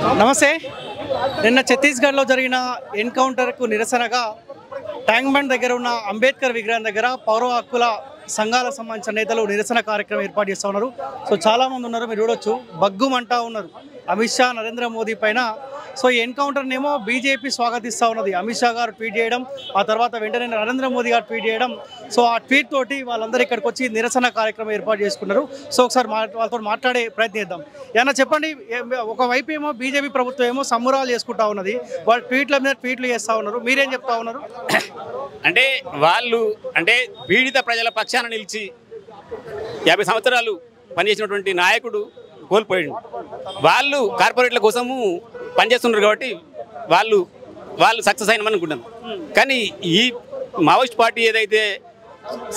నమస్తే. నిన్న ఛత్తీస్గఢ్లో జరిగిన ఎన్కౌంటర్కు నిరసనగా ట్యాంక్ బండ్ దగ్గర ఉన్న అంబేద్కర్ విగ్రహం దగ్గర పౌర హక్కుల సంఘాలకు సంబంధించిన నేతలు నిరసన కార్యక్రమం ఏర్పాటు చేస్తూ ఉన్నారు. సో చాలామంది ఉన్నారు, మీరు చూడొచ్చు, బగ్గుమంటా ఉన్నారు అమిత్ షా నరేంద్ర మోదీ పైన. సో ఈ ఎన్కౌంటర్నేమో బీజేపీ స్వాగతిస్తూ ఉన్నది. అమిత్ షా గారు ట్వీట్ చేయడం, ఆ తర్వాత వెంటనే నరేంద్ర మోదీ గారు ట్వీట్ చేయడం. సో ఆ ట్వీట్ తోటి వాళ్ళందరూ ఇక్కడికి వచ్చి నిరసన కార్యక్రమం ఏర్పాటు చేసుకున్నారు. సో ఒకసారి వాళ్ళతో మాట్లాడే ప్రయత్నిద్దాం. ఏమన్నా చెప్పండి, ఒకవైపు ఏమో బీజేపీ ప్రభుత్వం ఏమో సంబరాలు చేసుకుంటా ఉన్నది, వాళ్ళు ట్వీట్ల మీద ట్వీట్లు చేస్తూ ఉన్నారు, మీరేం చెప్తా ఉన్నారు? అంటే వాళ్ళు పీడిత ప్రజల పక్షాన నిలిచి 50 సంవత్సరాలు పనిచేసినటువంటి నాయకుడు కోల్పోయాడు. వాళ్ళు కార్పొరేట్ల కోసము పనిచేస్తున్నారు కాబట్టి వాళ్ళు సక్సెస్ అయినామని అనుకుంటాను. కానీ ఈ మావోయిస్ట్ పార్టీ ఏదైతే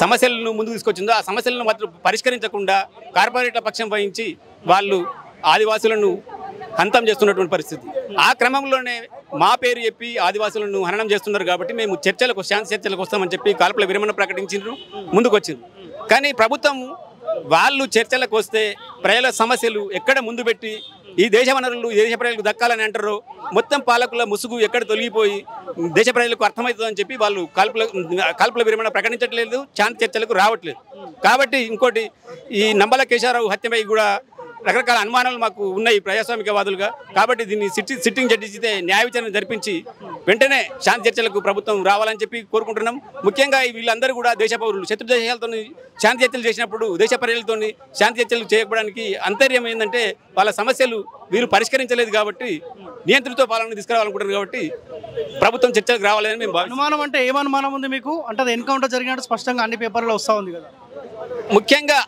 సమస్యలను ముందుకు తీసుకొచ్చిందో ఆ సమస్యలను మాత్రం పరిష్కరించకుండా కార్పొరేట్ల పక్షం వహించి వాళ్ళు ఆదివాసులను హంతం చేస్తున్నటువంటి పరిస్థితి. ఆ క్రమంలోనే మా పేరు చెప్పి ఆదివాసులను హననం చేస్తున్నారు కాబట్టి మేము శాంతి చర్చలకు వస్తామని చెప్పి కాల్పుల విరమణ ప్రకటించారు, ముందుకు వచ్చింది. కానీ ప్రభుత్వం వాళ్ళు చర్చలకు వస్తే ప్రజల సమస్యలు ఎక్కడ ముందు పెట్టి ఈ దేశ వనరులు ఈ దేశ ప్రజలకు దక్కాలని అంటారో మొత్తం పాలకుల ముసుగు ఎక్కడ తొలగిపోయి దేశ ప్రజలకు అర్థమవుతుందని చెప్పి వాళ్ళు కాల్పుల విరమణ ప్రకటించట్లేదు, శాంతి చర్చలకు రావట్లేదు. కాబట్టి ఇంకోటి, ఈ నంబల కేశవరావు హత్యపై కూడా రకరకాల అనుమానాలు మాకు ఉన్నాయి ప్రజాస్వామికవాదులుగా. కాబట్టి దీన్ని సిట్టింగ్ జడ్జితే న్యాయ విచారణ జరిపించి వెంటనే శాంతి చర్చలకు ప్రభుత్వం రావాలని చెప్పి కోరుకుంటున్నాం. ముఖ్యంగా వీళ్ళందరూ కూడా దేశ పౌరులు. శత్రు దేశాలతో శాంతి చర్చలు చేసినప్పుడు దేశ ప్రజలతో శాంతి చర్చలు చేయకపోవడానికి అంతర్యం ఏంటంటే వాళ్ళ సమస్యలు వీరు పరిష్కరించలేదు కాబట్టి నియంత్రణతో పాలన తీసుకురావాలనుకుంటున్నారు. కాబట్టి ప్రభుత్వం చర్చలకు రావాలని మేము అనుమానం అంటే ఏమనుమానం ఉంది మీకు? అంటే అది ఎన్కౌంటర్ జరిగినట్టు స్పష్టంగా అన్ని పేపర్లో వస్తూ ఉంది కదా. ముఖ్యంగా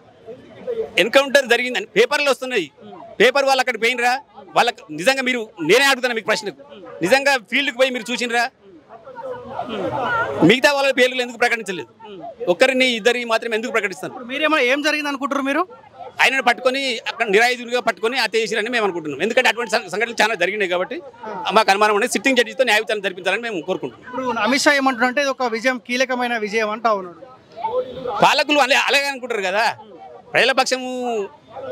ఎన్కౌంటర్ జరిగిందని పేపర్లు వస్తున్నాయి. పేపర్ వాళ్ళు అక్కడ పోయినరా? వాళ్ళకి నిజంగా నేనే అడుగుతాను మీకు ప్రశ్నకు, నిజంగా ఫీల్డ్కి పోయి మీరు చూసినరా? మిగతా వాళ్ళ పేర్లు ఎందుకు ప్రకటించలేదు? ఒక్కరిని ఇద్దరి మాత్రమే ఎందుకు ప్రకటిస్తారు? మీరేమో ఏం జరిగింది అనుకుంటారు మీరు? ఆయనను పట్టుకొని అక్కడ నిరాయుధులుగా పట్టుకొని హత్య చేసిరని మేము అనుకుంటున్నాం. ఎందుకంటే అటువంటి సంఘటనలు చాలా జరిగినాయి కాబట్టి మాకు అనుమానం అనేది సిట్టింగ్ జడ్జితో న్యాయ విచారణ జరిపించాలని మేము కోరుకుంటున్నాం. ఇప్పుడు అమిత్ షా ఏమంటారంటే ఇది ఒక విజయం, కీలకమైన విజయం అంటా ఉన్నాడు. పాలకులు అలాగే అనుకుంటారు కదా. ప్రజల పక్షము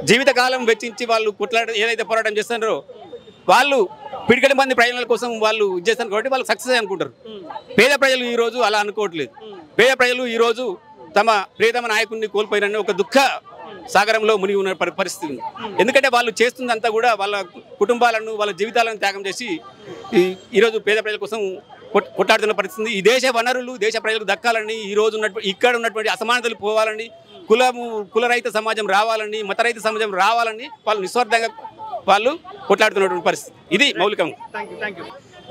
జీవితకాలం వెచ్చించి వాళ్ళు ఏదైతే పోరాటం చేస్తున్నారో వాళ్ళు పిడికడి మంది ప్రజల కోసం వాళ్ళు చేస్తారు కాబట్టి వాళ్ళు సక్సెస్ అనుకుంటారు. పేద ప్రజలు ఈరోజు అలా అనుకోవట్లేదు. పేద ప్రజలు ఈరోజు తమ ప్రియతమ నాయకుడిని కోల్పోయినని ఒక దుఃఖ సాగరంలో మునిగి ఉన్న పరిస్థితి ఉంది. ఎందుకంటే వాళ్ళు చేస్తుందంతా కూడా వాళ్ళ కుటుంబాలను వాళ్ళ జీవితాలను త్యాగం చేసి ఈరోజు పేద ప్రజల కోసం కొట్లాడుతున్న పరిస్థితి. ఈ దేశ వనరులు దేశ ప్రజలకు దక్కాలని, ఈరోజు ఇక్కడ ఉన్నటువంటి అసమానతలు పోవాలని, కులరహిత సమాజం రావాలని, మతరహిత సమాజం రావాలని వాళ్ళు నిస్వార్థంగా వాళ్ళు కొట్లాడుతున్నటువంటి పరిస్థితి. ఇది మౌలికంగా.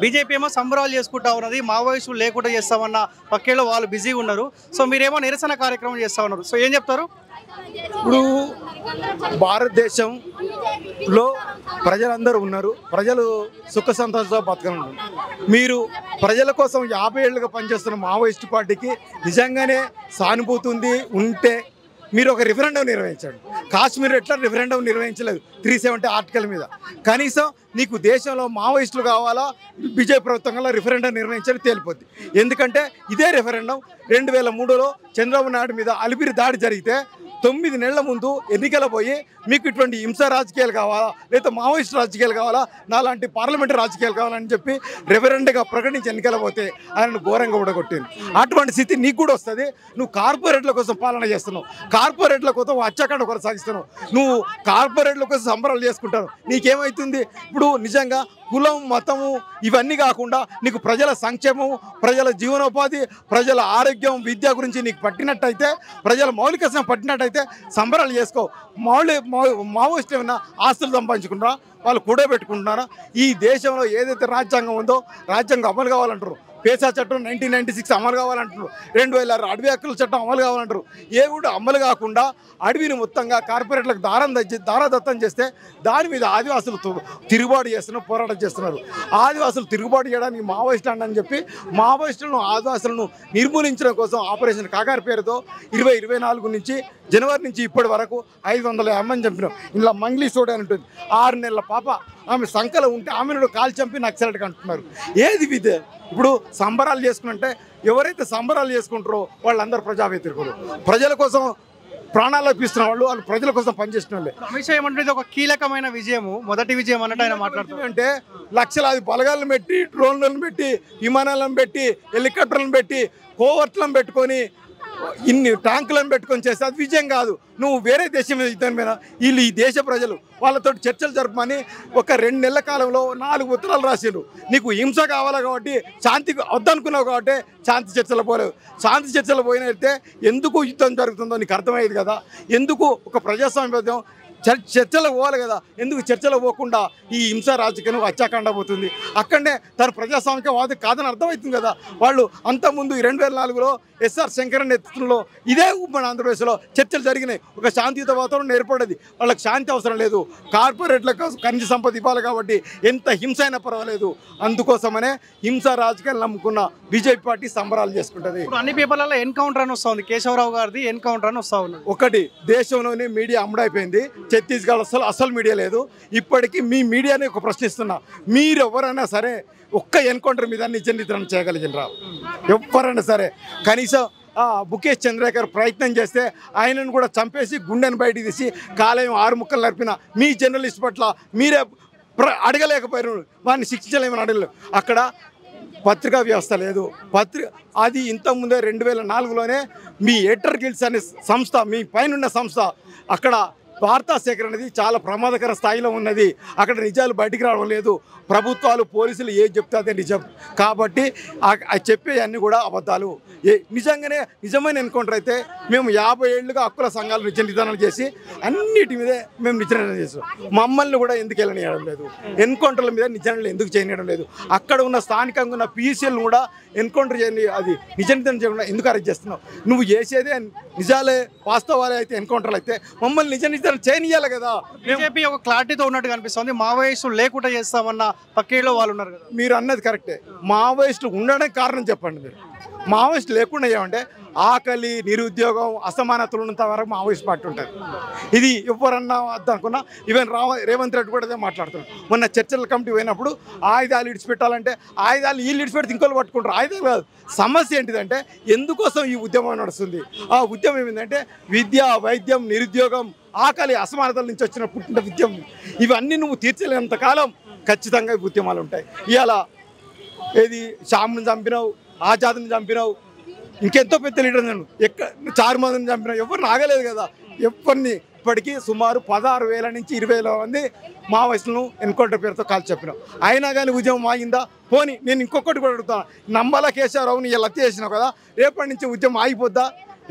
బీజేపీ ఏమో సంబరాలు చేసుకుంటా ఉన్నది, మావోయిస్టులు లేకుండా చేస్తామన్న పక్కేలో వాళ్ళు బిజీగా ఉన్నారు. సో మీరేమో నిరసన కార్యక్రమం చేస్తూ ఉన్నారు. సో ఏం చెప్తారు? ఇప్పుడు భారతదేశంలో ప్రజలందరూ ఉన్నారు, ప్రజలు సుఖ సంతోషంతో బతకనున్నారు. మీరు ప్రజల కోసం 50 ఏళ్ళుగా పనిచేస్తున్న మావోయిస్ట్ పార్టీకి నిజంగానే సానుభూతి ఉంటే మీరు ఒక రిఫరెండం నిర్వహించండి. కాశ్మీర్ ఎట్లా రిఫరెండం నిర్వహించలేదు 370 ఆర్టికల్ మీద. కనీసం నీకు దేశంలో మావోయిస్టులు కావాలా, బీజేపీ ప్రభుత్వంలో రిఫరెండం నిర్వహించడం తేలిపోద్ది. ఎందుకంటే ఇదే రిఫరెండం 2003లో చంద్రబాబు నాయుడు మీద అలిపిరి దాడి జరిగితే 9 నెలల ముందు ఎన్నికల పోయి మీకు ఇటువంటి హింస రాజకీయాలు కావాలా, లేదా మావోయిస్ట్ రాజకీయాలు కావాలా, నాలాంటి పార్లమెంటరీ రాజకీయాలు కావాలని చెప్పి రెఫరెండ్గా ప్రకటించి ఎన్నికల పోతే ఆయనను ఘోరంగా ఊడగొట్టింది. అటువంటి స్థితి నీకు కూడా వస్తుంది. నువ్వు కార్పొరేట్ల కోసం పాలన చేస్తున్నావు, కార్పొరేట్ల కోసం హత్యాకాండ కొనసాగిస్తున్నావు, నువ్వు కార్పొరేట్ల కోసం సంబరాలు చేసుకుంటావు. నీకేమవుతుంది? ఇప్పుడు నిజంగా కులం మతము ఇవన్నీ కాకుండా నీకు ప్రజల సంక్షేమం, ప్రజల జీవనోపాధి, ప్రజల ఆరోగ్యం, విద్య గురించి నీకు పట్టినట్టయితే, ప్రజల మౌలిక పట్టినట్టయితే సంబరాలు చేసుకో. మావోయిస్టులు ఏమన్నా ఆస్తులు సంపాదించుకుంటారా? వాళ్ళు కూడబెట్టుకుంటున్నారా? ఈ దేశంలో ఏదైతే రాజ్యాంగం ఉందో రాజ్యాంగం అమలు కావాలంటారు. పేసా చట్టం 1996 అమలు కావాలంటారు. 2006 అడవి హక్కుల చట్టం అమలు కావాలంటారు. ఏ కూడా అమలు కాకుండా అడవిని మొత్తంగా కార్పొరేట్లకు దారాదత్తం చేస్తే దాని మీద ఆదివాసులు తిరుగుబాటు చేస్తున్నారు, పోరాటం చేస్తున్నారు. ఆదివాసులు తిరుగుబాటు చేయడానికి మావోయిస్ట్ అని చెప్పి మావోయిస్టులను ఆదివాసులను నిర్మూలించడం కోసం ఆపరేషన్ కాకార్ పేరుతో 2024 నుంచి జనవరి నుంచి ఇప్పటి వరకు 550 చంపినాం. ఇలా మంగ్లీ సోడా అని ఉంటుంది, 6 నెలల పాప, ఆమె సంఖ్యలో ఉంటే ఆమెను కాల్ చంపి నక్సలెట్గా అంటున్నారు. ఏది విద్య? ఇప్పుడు సంబరాలు చేసుకుంటే ఎవరైతే సంబరాలు చేసుకుంటారో వాళ్ళందరూ ప్రజా వ్యతిరేకులు. ప్రజల కోసం ప్రాణాలు అర్పిస్తున్న వాళ్ళు వాళ్ళు ప్రజల కోసం పనిచేసిన వాళ్ళే. అమిత్ షా ఏమంటే ఇది ఒక కీలకమైన విజయము, మొదటి విజయం అన్నట్టు ఆయన మాట్లాడుతున్నారు. అంటే లక్షలాది బలగాలను పెట్టి, డ్రోన్లను పెట్టి, విమానాలను పెట్టి, హెలికాప్టర్లను పెట్టి, కోవర్ట్లను పెట్టుకొని, ఇన్ని ట్యాంకులను పెట్టుకొని చేస్తే అది విజయం కాదు. నువ్వు వేరే దేశం మీద యుద్ధం మీద వీళ్ళు ఈ దేశ ప్రజలు వాళ్ళతో చర్చలు జరపమని ఒక 2 నెలల కాలంలో 4 ఉత్తరాలు రాసిండ్రు. నీకు హింస కావాలా కాబట్టి, శాంతి వద్దనుకున్నావు కాబట్టి శాంతి చర్చలు పోలేవు. శాంతి చర్చలు పోయినైతే ఎందుకు యుద్ధం జరుగుతుందో నీకు అర్థమయ్యేది కదా. ఎందుకు ఒక ప్రజాస్వామ్యం చర్చలు పోవాలి కదా, ఎందుకు చర్చలు పోకుండా ఈ హింస రాజకీయం హత్యాకాండ పోతుంది. అక్కడనే తను ప్రజాస్వామికవాది కాదని అర్థమవుతుంది కదా. వాళ్ళు అంతకుముందు 2004లో ఎస్ఆర్ శంకరన్ నేతృత్వంలో ఇదే మన ఆంధ్రప్రదేశ్లో చర్చలు జరిగినాయి. ఒక శాంతియుత వాతావరణం ఏర్పడేది. వాళ్ళకి శాంతి అవసరం లేదు, కార్పొరేట్లకు ఖనిజ సంపద ఇవ్వాలి కాబట్టి ఎంత హింస అయినా పర్వాలేదు. అందుకోసమనే హింస రాజకీయాలు నమ్ముకున్న బీజేపీ పార్టీ సంబరాలు చేసుకుంటుంది. అన్ని పేపర్లలో ఎన్కౌంటర్ అని వస్తుంది, కేశవరావు గారిది ఎన్కౌంటర్ అని వస్తా ఉన్నది. ఒకటి, దేశంలోని మీడియా అమ్ముడైపోయింది. ఛత్తీస్గఢ్ అసలు మీడియా లేదు. ఇప్పటికీ మీ మీడియాని ఒక ప్రశ్నిస్తున్నా, మీరు ఎవరైనా సరే ఒక్క ఎన్కౌంటర్ మీద నిజ నిర్ధారణ చేయగలిగినరా? ఎవరైనా సరే కనీసం ముఖేష్ చంద్రేకర్ ప్రయత్నం చేస్తే ఆయనను కూడా చంపేసి గుండెను బయటికి తీసి కాలేయం 6 ముక్కలు నడిపిన మీ జర్నలిస్ట్ పట్ల మీరే అడగలేకపోయారు, వాడిని శిక్షించలేమని అడగలేదు. అక్కడ పత్రికా వ్యవస్థ లేదు. అది ఇంతకుముందే 2004లోనే మీ ఎడిటర్ గిల్డ్స్ అనే సంస్థ, మీ పైన సంస్థ, అక్కడ వార్తా సేకరణ అనేది చాలా ప్రమాదకర స్థాయిలో ఉన్నది. అక్కడ నిజాలు బయటికి రావడం లేదు. ప్రభుత్వాలు, పోలీసులు ఏది చెప్తే అదే నిజం. కాబట్టి చెప్పే అన్నీ కూడా అబద్ధాలు. నిజంగానే నిజమైన ఎన్కౌంటర్ అయితే మేము 50 ఏళ్ళుగా హక్కుల సంఘాలు నిజ నిర్ధారణ చేసి అన్నిటి మీదే మేము నిజ నిర్ధారణ చేస్తాం. మమ్మల్ని కూడా ఎందుకు వెళ్ళనియడం లేదు, ఎన్కౌంటర్ల మీద నిజ నిర్ధారణ ఎందుకు చేయనియడం లేదు. అక్కడ ఉన్న స్థానికంగా ఉన్న పీసీఎల్ని కూడా ఎన్కౌంటర్ చేయండి, అది నిజ నిర్ధారణ చేయకుండా ఎందుకు అరెస్ట్ చేస్తున్నావు? నువ్వు చేసేదే నిజాలే, వాస్తవాలే అయితే ఎన్కౌంటర్లు అయితే మమ్మల్ని నిజ నిర్ధారణ చేయనియాలి కదా. బీజేపీ ఒక క్లారిటీతో ఉన్నట్టు కనిపిస్తుంది. మావోయిస్టులు లేకుండా చేస్తామన్న పక్కేలో వాళ్ళు ఉన్నారు కదా. మీరు అన్నది కరెక్టే. మావోయిస్టులు ఉండడానికి కారణం చెప్పండి. మీరు మావోయిస్టులు లేకుండా ఏమంటే ఆకలి, నిరుద్యోగం, అసమానతలు ఉన్నంత వరకు మావోయిస్ట్ పార్టీ ఉంటుంది. ఇది ఎవరన్నా వద్దనుకున్నా ఈవెన్ రేవంత్ రెడ్డి కూడా అదే మాట్లాడుతున్నాడు. మొన్న చర్చల కమిటీ పోయినప్పుడు ఆయుధాలు ఇడిచిపెట్టాలంటే ఆయుధాలు వీళ్ళు ఇడిచిపెడితే ఇంకోళ్ళు పట్టుకుంటారు. ఆయుధాలు కాదు. సమస్య ఏంటిదంటే ఎందుకోసం ఈ ఉద్యమం నడుస్తుంది? ఆ ఉద్యమం ఏమిటంటే విద్య, వైద్యం, నిరుద్యోగం, ఆకలి, అసమానతల నుంచి వచ్చిన పుట్టిన ఉద్యమం. ఇవన్నీ నువ్వు తీర్చలేనంత కాలం ఖచ్చితంగా ఉద్యమాలు ఉంటాయి. ఇవాళ ఏది షామ్ను చంపినావు, ఆజాద్ని చంపినావు, ఇంకెంతో పెద్ద లీడర్ నేను చార్మందిని చంపినావు, ఎవరు ఆగలేదు కదా. ఎవరిని ఇప్పటికీ సుమారు 16,000 నుంచి 20,000 మంది మావోయిస్టులను ఎన్కౌంటర్ పేరుతో కాల్చి చెప్పినావు. అయినా కానీ ఉద్యమం ఆగిందా? పోనీ నేను ఇంకొకటి కూడా అడుగుతాను, నంబాల కేశవరావుని ఇలా హత్య చేసినావు కదా, రేపటి నుంచి ఉద్యమం ఆగిపోద్దా?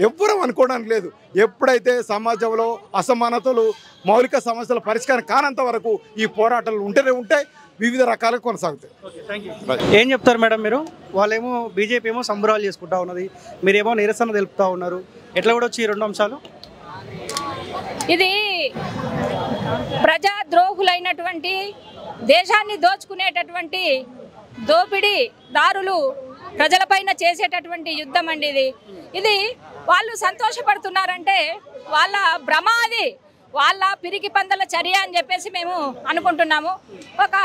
ఎవ్వరూ అనుకోవడానికి లేదు. ఎప్పుడైతే సమాజంలో అసమానతలు, మౌలిక సమస్యల పరిష్కారం కానంత వరకు ఈ పోరాటాలు ఉంటూనే ఉంటాయి, వివిధ రకాలుగా కొనసాగుతాయి. ఏం చెప్తారు మేడం మీరు? వాళ్ళేమో బీజేపీ ఏమో సంబరాలు చేసుకుంటా ఉన్నది, మీరేమో నిరసన తెలుపుతా ఉన్నారు. ఎట్లా కూడా వచ్చి 2 అంశాలు? ఇది ప్రజాద్రోహులైనటువంటి, దేశాన్ని దోచుకునేటటువంటి దోపిడీదారులు ప్రజలపైన చేసేటటువంటి యుద్ధం అండి ఇది. వాళ్ళు సంతోషపడుతున్నారంటే వాళ్ళ భ్రమ, అది వాళ్ళ పిరికి పందల చర్య అని చెప్పేసి మేము అనుకుంటున్నాము. ఒక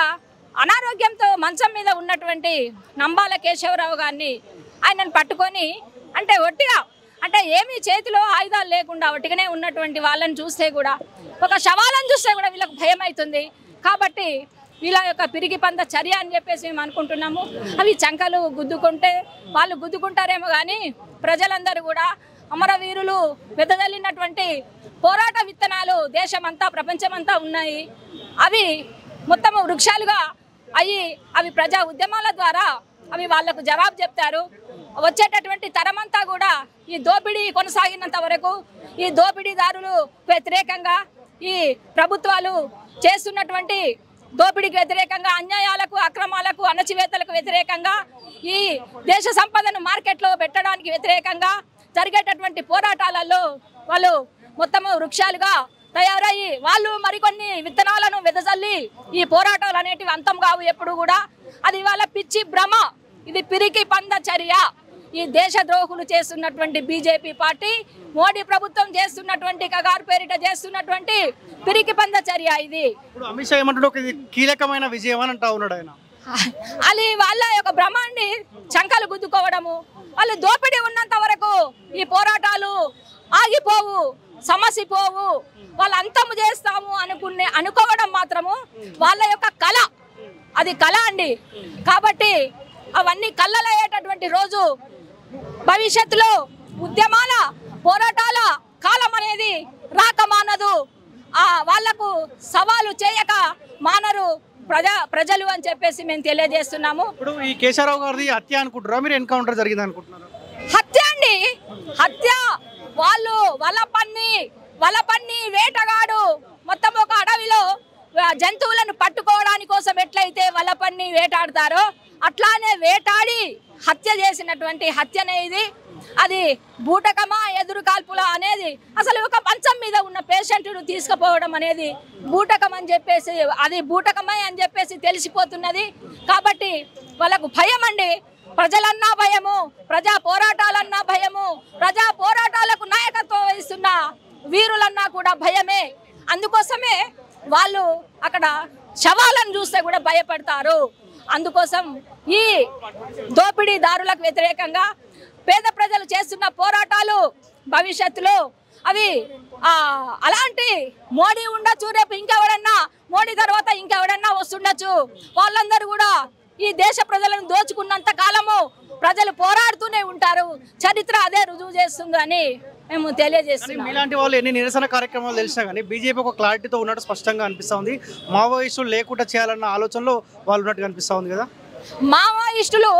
అనారోగ్యంతో మంచం మీద ఉన్నటువంటి నంబాల కేశవరావు గారిని ఆయనను పట్టుకొని అంటే ఒట్టిగా, అంటే ఏమీ చేతిలో ఆయుధాలు లేకుండా ఒట్టిగానే ఉన్నటువంటి వాళ్ళని చూస్తే కూడా, ఒక శవాలను చూస్తే కూడా వీళ్ళకి భయం అవుతుంది. కాబట్టి వీళ్ళ యొక్క పిరికి పంద చర్య అని చెప్పేసి మేము అనుకుంటున్నాము. అవి చంకలు గుద్దుకుంటే వాళ్ళు గుద్దుకుంటారేమో కానీ ప్రజలందరూ కూడా అమరవీరులు వెదజల్లినటువంటి పోరాట విత్తనాలు దేశమంతా, ప్రపంచమంతా ఉన్నాయి. అవి మొత్తము వృక్షాలుగా అవి ప్రజా ఉద్యమాల ద్వారా అవి వాళ్లకు జవాబు చెప్తారు. వచ్చేటటువంటి తరమంతా కూడా ఈ దోపిడీ కొనసాగినంత వరకు, ఈ దోపిడీదారులు వ్యతిరేకంగా, ఈ ప్రభుత్వాలు చేస్తున్నటువంటి దోపిడీకి వ్యతిరేకంగా, అన్యాయాలకు, అక్రమాలకు, అణచివేతలకు వ్యతిరేకంగా, ఈ దేశ సంపదను మార్కెట్లో పెట్టడానికి వ్యతిరేకంగా జరిగేటటువంటి పోరాటాలలో వాళ్ళు మొత్తము వృక్షాలుగా తయారయ్యి వాళ్ళు మరికొన్ని విత్తనాలను వెదజల్లి ఈ పోరాటాలు అనేటివి అంతం కావు ఎప్పుడు కూడా. అది వాళ్ళ పిచ్చి భ్రమ, ఇది పిరికి పంద చర్య. ఈ దేశద్రోహులు చేస్తున్నటువంటి బీజేపీ పార్టీ, మోడీ ప్రభుత్వం చేస్తున్నటువంటి కగారు పేరిట చేస్తున్నటువంటి పిరికి పంద చర్య ఇది. ఇప్పుడు అమిత్ షా ఏమంటాడు, ఇది కీలకమైన విజయం అని అంటా ఉన్నాడు ఆయన. అది వాళ్ళ యొక్క భ్రమాన్ని చంకలు గుద్దుకోవడము. వాళ్ళు దోపిడీ ఉన్నంత వరకు ఈ పోరాటాలు ఆగిపోవు, సమస్య పోవు, వాళ్ళు అంతము చేస్తాము అనుకోవడం మాత్రము వాళ్ళ యొక్క కళ, అది కళ అండి. కాబట్టి అవన్నీ కళ్ళలయ్యేటటువంటి రోజు భవిష్యత్తులో ఉద్యమాల పోరాటాల కాలం అనేది రాక మానదు. వాళ్లకు సవాలు చేయక మానరు ప్రజలు అని చెప్పేసి మేము తెలియజేస్తున్నాము. ఇప్పుడు ఈ కేశవరావు గారిది హత్య అనుకుంటారా, మీరు ఎన్కౌంటర్ జరిగింది అనుకుంటున్నారా? హత్య అండి, హత్య. వాళ్ళు వలపన్ని వేటగాడు మొత్తం ఒక అడవిలో జంతువులను పట్టుకోవడానికి కోసం ఎట్లయితే వలపన్ని వేటాడతారో అట్లానే వేటాడి హత్య చేసినటువంటి హత్యనే ఇది. అది బూటకమా ఎదురు కాల్పుల అనేది, అసలు ఒక మంచం మీద ఉన్న పేషెంట్ను తీసుకుపోవడం అనేది బూటకం అని చెప్పేసి, అది బూటకమే అని చెప్పేసి తెలిసిపోతున్నది. కాబట్టి వాళ్ళకు భయం అండి, ప్రజలన్నా భయము, ప్రజా పోరాటాలన్నా భయము, ప్రజా పోరాటాలకు నాయకత్వం వహిస్తున్న వీరులన్నా కూడా భయమే. అందుకోసమే వాళ్ళు అక్కడ శవాలను చూస్తే కూడా భయపడతారు. అందుకోసం ఈ దోపిడీదారులకు వ్యతిరేకంగా పేద ప్రజలు చేస్తున్న పోరాటాలు భవిష్యత్తులో అవి అలాంటి మోడీ ఉండొచ్చు, రేపు ఇంకెవడన్నా మోడీ తర్వాత ఇంకెవడన్నా వస్తుండొచ్చు, వాళ్ళందరూ కూడా ఈ దేశ ప్రజలను దోచుకున్నంత కాలము ప్రజలు పోరాడుతూనే ఉంటారు. చరిత్ర అదే రుజువు చేస్తుంది అని మేము తెలియజేస్తున్నాం. ఇలాంటి వాళ్ళు ఎన్ని నిరసన కార్యక్రమాలు తెలిసినా కానీ బీజేపీ ఒక క్లారిటీతో ఉన్నట్టు స్పష్టంగా అనిపిస్తూ ఉంది. మావోయిస్టులు లేకుండా చేయాలన్న ఆలోచనలో వాళ్ళు ఉన్నట్టుగా అనిపిస్తూ ఉంది కదా. మావోయిస్టులు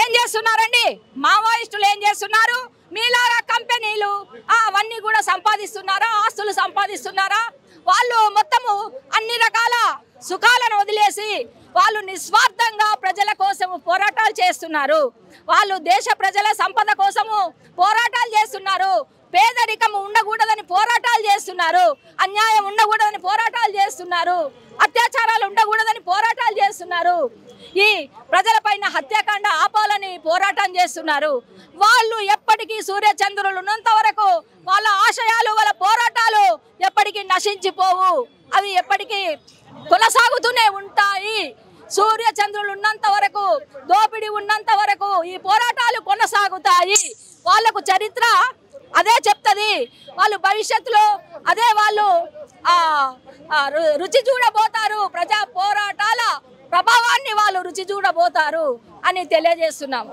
ఏం చేస్తున్నారండి? మావోయిస్టులు ఏం చేస్తున్నారు? మీలాగా కంపెనీలు అవన్నీ కూడా సంపాదిస్తున్నారా, ఆస్తులు సంపాదిస్తున్నారా? వాళ్ళు మొత్తము అన్ని రకాల సుఖాలను వదిలేసి వాళ్ళు నిస్వార్థంగా ప్రజల కోసము పోరాటాలు చేస్తున్నారు. వాళ్ళు దేశ ప్రజల సంపద కోసము పోరాటాలు చేస్తున్నారు. పేదరికం ఉండకూడదని పోరాటాలు చేస్తున్నారు. అన్యాయం ఉండకూడదని పోరాటాలు చేస్తున్నారు. అత్యాచారాలు ఉండకూడదని పోరాటాలు చేస్తున్నారు. ఈ ప్రజలపైన హత్యాకాండ ఆపాలని పోరాటం చేస్తున్నారు. వాళ్ళు ఎప్పటికీ సూర్యచంద్రులు ఉన్నంత వరకు వాళ్ళ ఆశయాలు, వాళ్ళ పోరాటాలు ఎప్పటికీ నశించిపోవు. అవి ఎప్పటికీ కొనసాగుతూనే ఉంటాయి. సూర్యచంద్రులు ఉన్నంత వరకు, దోపిడీ ఉన్నంత వరకు ఈ పోరాటాలు కొనసాగుతాయి. వాళ్లకు చరిత్ర అదే చెప్తుంది. వాళ్ళు భవిష్యత్తులో అదే వాళ్ళు రుచి చూడబోతారు. ప్రజా పోరాటాల ప్రభావాన్ని వాళ్ళు రుచి చూడబోతారు అని తెలియజేస్తున్నాం.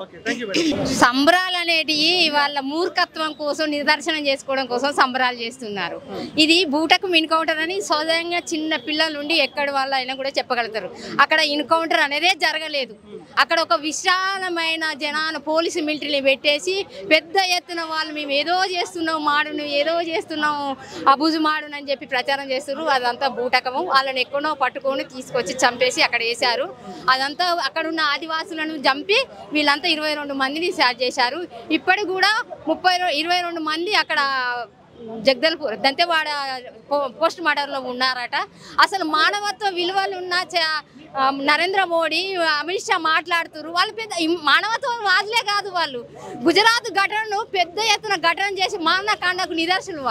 సంబరాలు అనేటివి వాళ్ళ మూర్ఖత్వం కోసం నిదర్శనం చేసుకోవడం కోసం సంబరాలు చేస్తున్నారు. ఇది బూటకు ఎన్కౌంటర్ అని సోదరంగా చిన్న పిల్లల నుండి ఎక్కడ వాళ్ళు అయినా కూడా చెప్పగలుగుతారు. అక్కడ ఎన్కౌంటర్ అనేదే జరగలేదు. అక్కడ ఒక విశాలమైన జనాన్ని పోలీసు మిలిటరీని పెట్టేసి పెద్ద ఎత్తున వాళ్ళు మేము ఏదో చేస్తున్నాం మాడును, ఏదో చేస్తున్నాం అబుజు మాడును అని చెప్పి ప్రచారం చేస్తున్నారు. అదంతా బూటకము. వాళ్ళని ఎక్కడో పట్టుకొని తీసుకొచ్చి చంపేసి అక్కడ వేశారు. అదంతా అక్కడున్న ఆదివాసులను చంపి వీళ్ళంతా 22 మందిని స్టార్ట్ చేశారు. ఇప్పటికి కూడా 22 మంది అక్కడ జగదల్పూర్ దంతెవాడ పోస్ట్ మార్టంలో ఉన్నారట. అసలు మానవత్వ విలువలు ఉన్న నరేంద్ర మోడీ, అమిత్ షా మాట్లాడుతున్నారు. వాళ్ళు పెద్ద మానవత్వం వాదులే కాదు, వాళ్ళు గుజరాత్ ఘటనను పెద్ద ఎత్తున ఘటన చేసి మానకాండకు నిదర్శనం.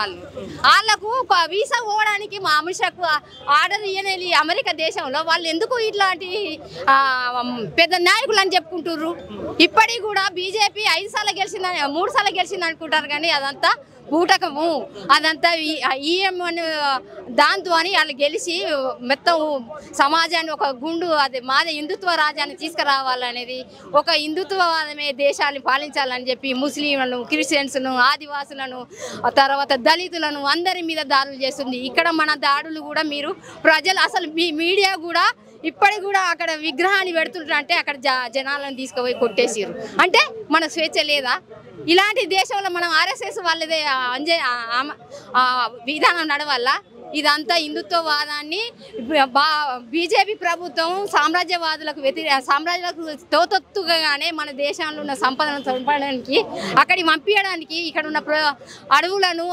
వాళ్ళకు వీసా పోవడానికి మా అమిత్ షాకు ఆర్డర్ ఇయ్యని అమెరికా దేశంలో వాళ్ళు ఎందుకు ఇట్లాంటి పెద్ద నాయకులు అని చెప్పుకుంటుర్రు? ఇప్పటికి కూడా బీజేపీ 5 సార్లు గెలిచిందని 3 సార్లు గెలిచింది అనుకుంటారు, కానీ అదంతా బూటకము. అదంతా ఈఎం అని దాంతో అని వాళ్ళు గెలిచి మొత్తం సమాజాన్ని ఒక గుండు, అది మాదే హిందుత్వ రాజ్యాన్ని తీసుకురావాలనేది, ఒక హిందుత్వవాదమే దేశాన్ని పాలించాలని చెప్పి ముస్లింలను, క్రిస్టియన్స్ను, ఆదివాసులను, తర్వాత దళితులను అందరి మీద దాడులు చేస్తుంది. ఇక్కడ మన దాడులు కూడా మీరు ప్రజలు అసలు మీడియా కూడా ఇప్పటికి కూడా అక్కడ విగ్రహాన్ని పెడుతుంటే అక్కడ జనాలను తీసుకుపోయి కొట్టేసారు. అంటే మన స్వేచ్ఛ లేదా? ఇలాంటి దేశంలో మనం ఆర్ఎస్ఎస్ వాళ్ళదే విధానం నడవల్ల. ఇదంతా హిందుత్వవాదాన్ని బీజేపీ ప్రభుత్వం సామ్రాజ్యవాదులకు సామ్రాజ్యాలకు తోతొత్తుగానే మన దేశంలో ఉన్న సంపదను చంపడానికి, అక్కడికి పంపించడానికి, ఇక్కడ ఉన్న అడవులను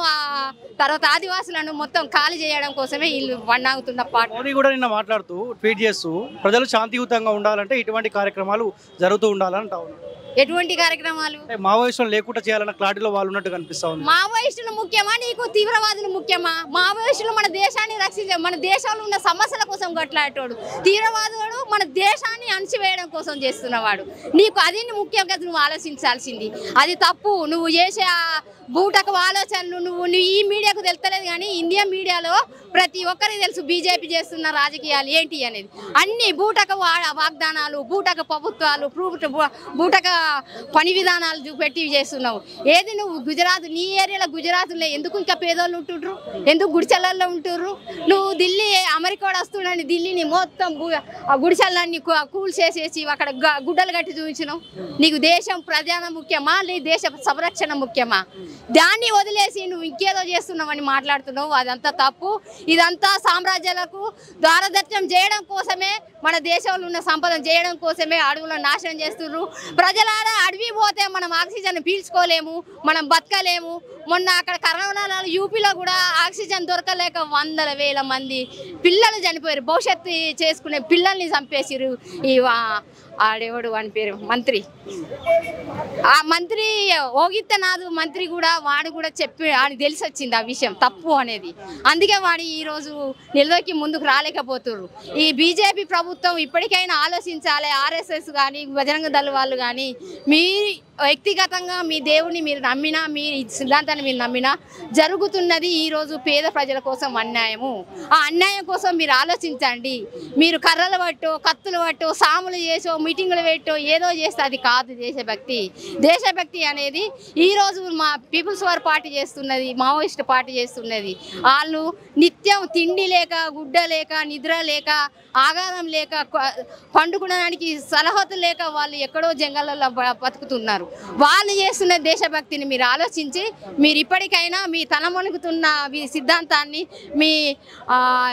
తర్వాత ఆదివాసులను మొత్తం ఖాళీ చేయడం కోసమే వీళ్ళు వన్నాగుతున్న పాట. మోడీ కూడా నిన్న మాట్లాడుతూ ట్వీట్ చేస్తూ ప్రజలు శాంతియుతంగా ఉండాలంటే ఇటువంటి కార్యక్రమాలు జరుగుతూ ఉండాలంటా ఉన్నారు. ఎటువంటి కార్యక్రమాలు? మావోయిస్టులు లేకుండా చేయాలన్న క్లారిటీలో వాళ్ళు ఉన్నట్టు కనిపిస్తా ఉంది. మావోయిస్టులు ముఖ్యమా నీకు తీవ్రవాదులు ముఖ్యమా? మావోయిస్టులు మన దేశాన్ని రక్షించే, మన దేశంలో ఉన్న సమస్యల కోసం కొట్లాడేటోడు. తీవ్రవాదుడు మన దేశాన్ని అణచివేయడం కోసం చేస్తున్నవాడు. నీకు అది ముఖ్యంగా నువ్వు ఆలోచించాల్సింది. అది తప్పు. నువ్వు చేసే బూటకు ఆలోచనలు నువ్వు ఈ మీడియాకు తెలుస్తలేదు, కానీ ఇండియా మీడియాలో ప్రతి ఒక్కరికి తెలుసు బీజేపీ చేస్తున్న రాజకీయాలు ఏంటి అనేది. అన్ని బూటక వాగ్దానాలు, బూటక ప్రభుత్వాలు, బూటక పని విధానాలు చూపెట్టి చేస్తున్నావు. ఏది నువ్వు గుజరాత్, నీ ఏరియాలో గుజరాత్లో ఎందుకు ఇంకా పేదోళ్ళు ఉంటుండ్రు, ఎందుకు గుడిసెలల్లో ఉంటుర్రు? నువ్వు ఢిల్లీ అమెరికా వస్తుండని ఢిల్లీని మొత్తం గుడిసెలన్నీ కూల్ చేసేసి అక్కడ గుడ్డలు కట్టి చూపించినావు. నీకు దేశం ప్రధాన ముఖ్యమా, నీ దేశ సంరక్షణ ముఖ్యమా? దాన్ని వదిలేసి నువ్వు ఇంకేదో చేస్తున్నావని మాట్లాడుతున్నావు. అదంతా తప్పు. ఇదంతా సామ్రాజ్యాలకు దారదత్యం చేయడం కోసమే, మన దేశంలో ఉన్న సంపదను చేయడం కోసమే అడవులను నాశనం చేస్తున్నారు. ప్రజలారా అడవి పోతే మనం ఆక్సిజన్ పీల్చుకోలేము, మనం బతకలేము. మొన్న అక్కడ కరోనా యూపీలో కూడా ఆక్సిజన్ దొరకలేక వందల వేల మంది పిల్లలు చనిపోయారు. భవిష్యత్తు చేసుకునే పిల్లల్ని చంపేసిరు. ఈ ఆడేవాడు అని పేరు మంత్రి, ఆ మంత్రి ఓగిత్తనాథ్ మంత్రి కూడా, వాడు కూడా చెప్పి ఆయన తెలిసి వచ్చింది ఆ విషయం తప్పు అనేది. అందుకే వాడు ఈరోజు నిలదొక్కి ముందుకు రాలేకపోతున్నారు. ఈ బీజేపీ ప్రభుత్వం ఇప్పటికైనా ఆలోచించాలి. ఆర్ఎస్ఎస్ కానీ బజరంగ దళ వాళ్ళు కానీ మీ వ్యక్తిగతంగా మీ దేవుని మీరు నమ్మినా, మీ సిద్ధాంతాన్ని మీరు నమ్మినా జరుగుతున్నది ఈరోజు పేద ప్రజల కోసం అన్యాయము. ఆ అన్యాయం కోసం మీరు ఆలోచించండి. మీరు కర్రలు పట్టో, కత్తులు పట్టో, సాములు చేసో, మీటింగులు పెట్టో ఏదో చేస్తే అది కాదు దేశభక్తి. దేశభక్తి అనేది ఈరోజు మా పీపుల్స్ వార్ పార్టీ చేస్తున్నది, మావోయిస్ట్ పార్టీ చేస్తున్నది. వాళ్ళు నిత్యం తిండి లేక, గుడ్డ లేక, నిద్ర లేక, ఆగారం లేక, పండుకునడానికి సలహతు లేక వాళ్ళు ఎక్కడో జంగళ్ళలో బతుకుతున్నారు. వాళ్ళు చేస్తున్న దేశభక్తిని మీరు ఆలోచించి, మీరు ఇప్పటికైనా మీ తలమొనుగుతున్న మీ సిద్ధాంతాన్ని, మీ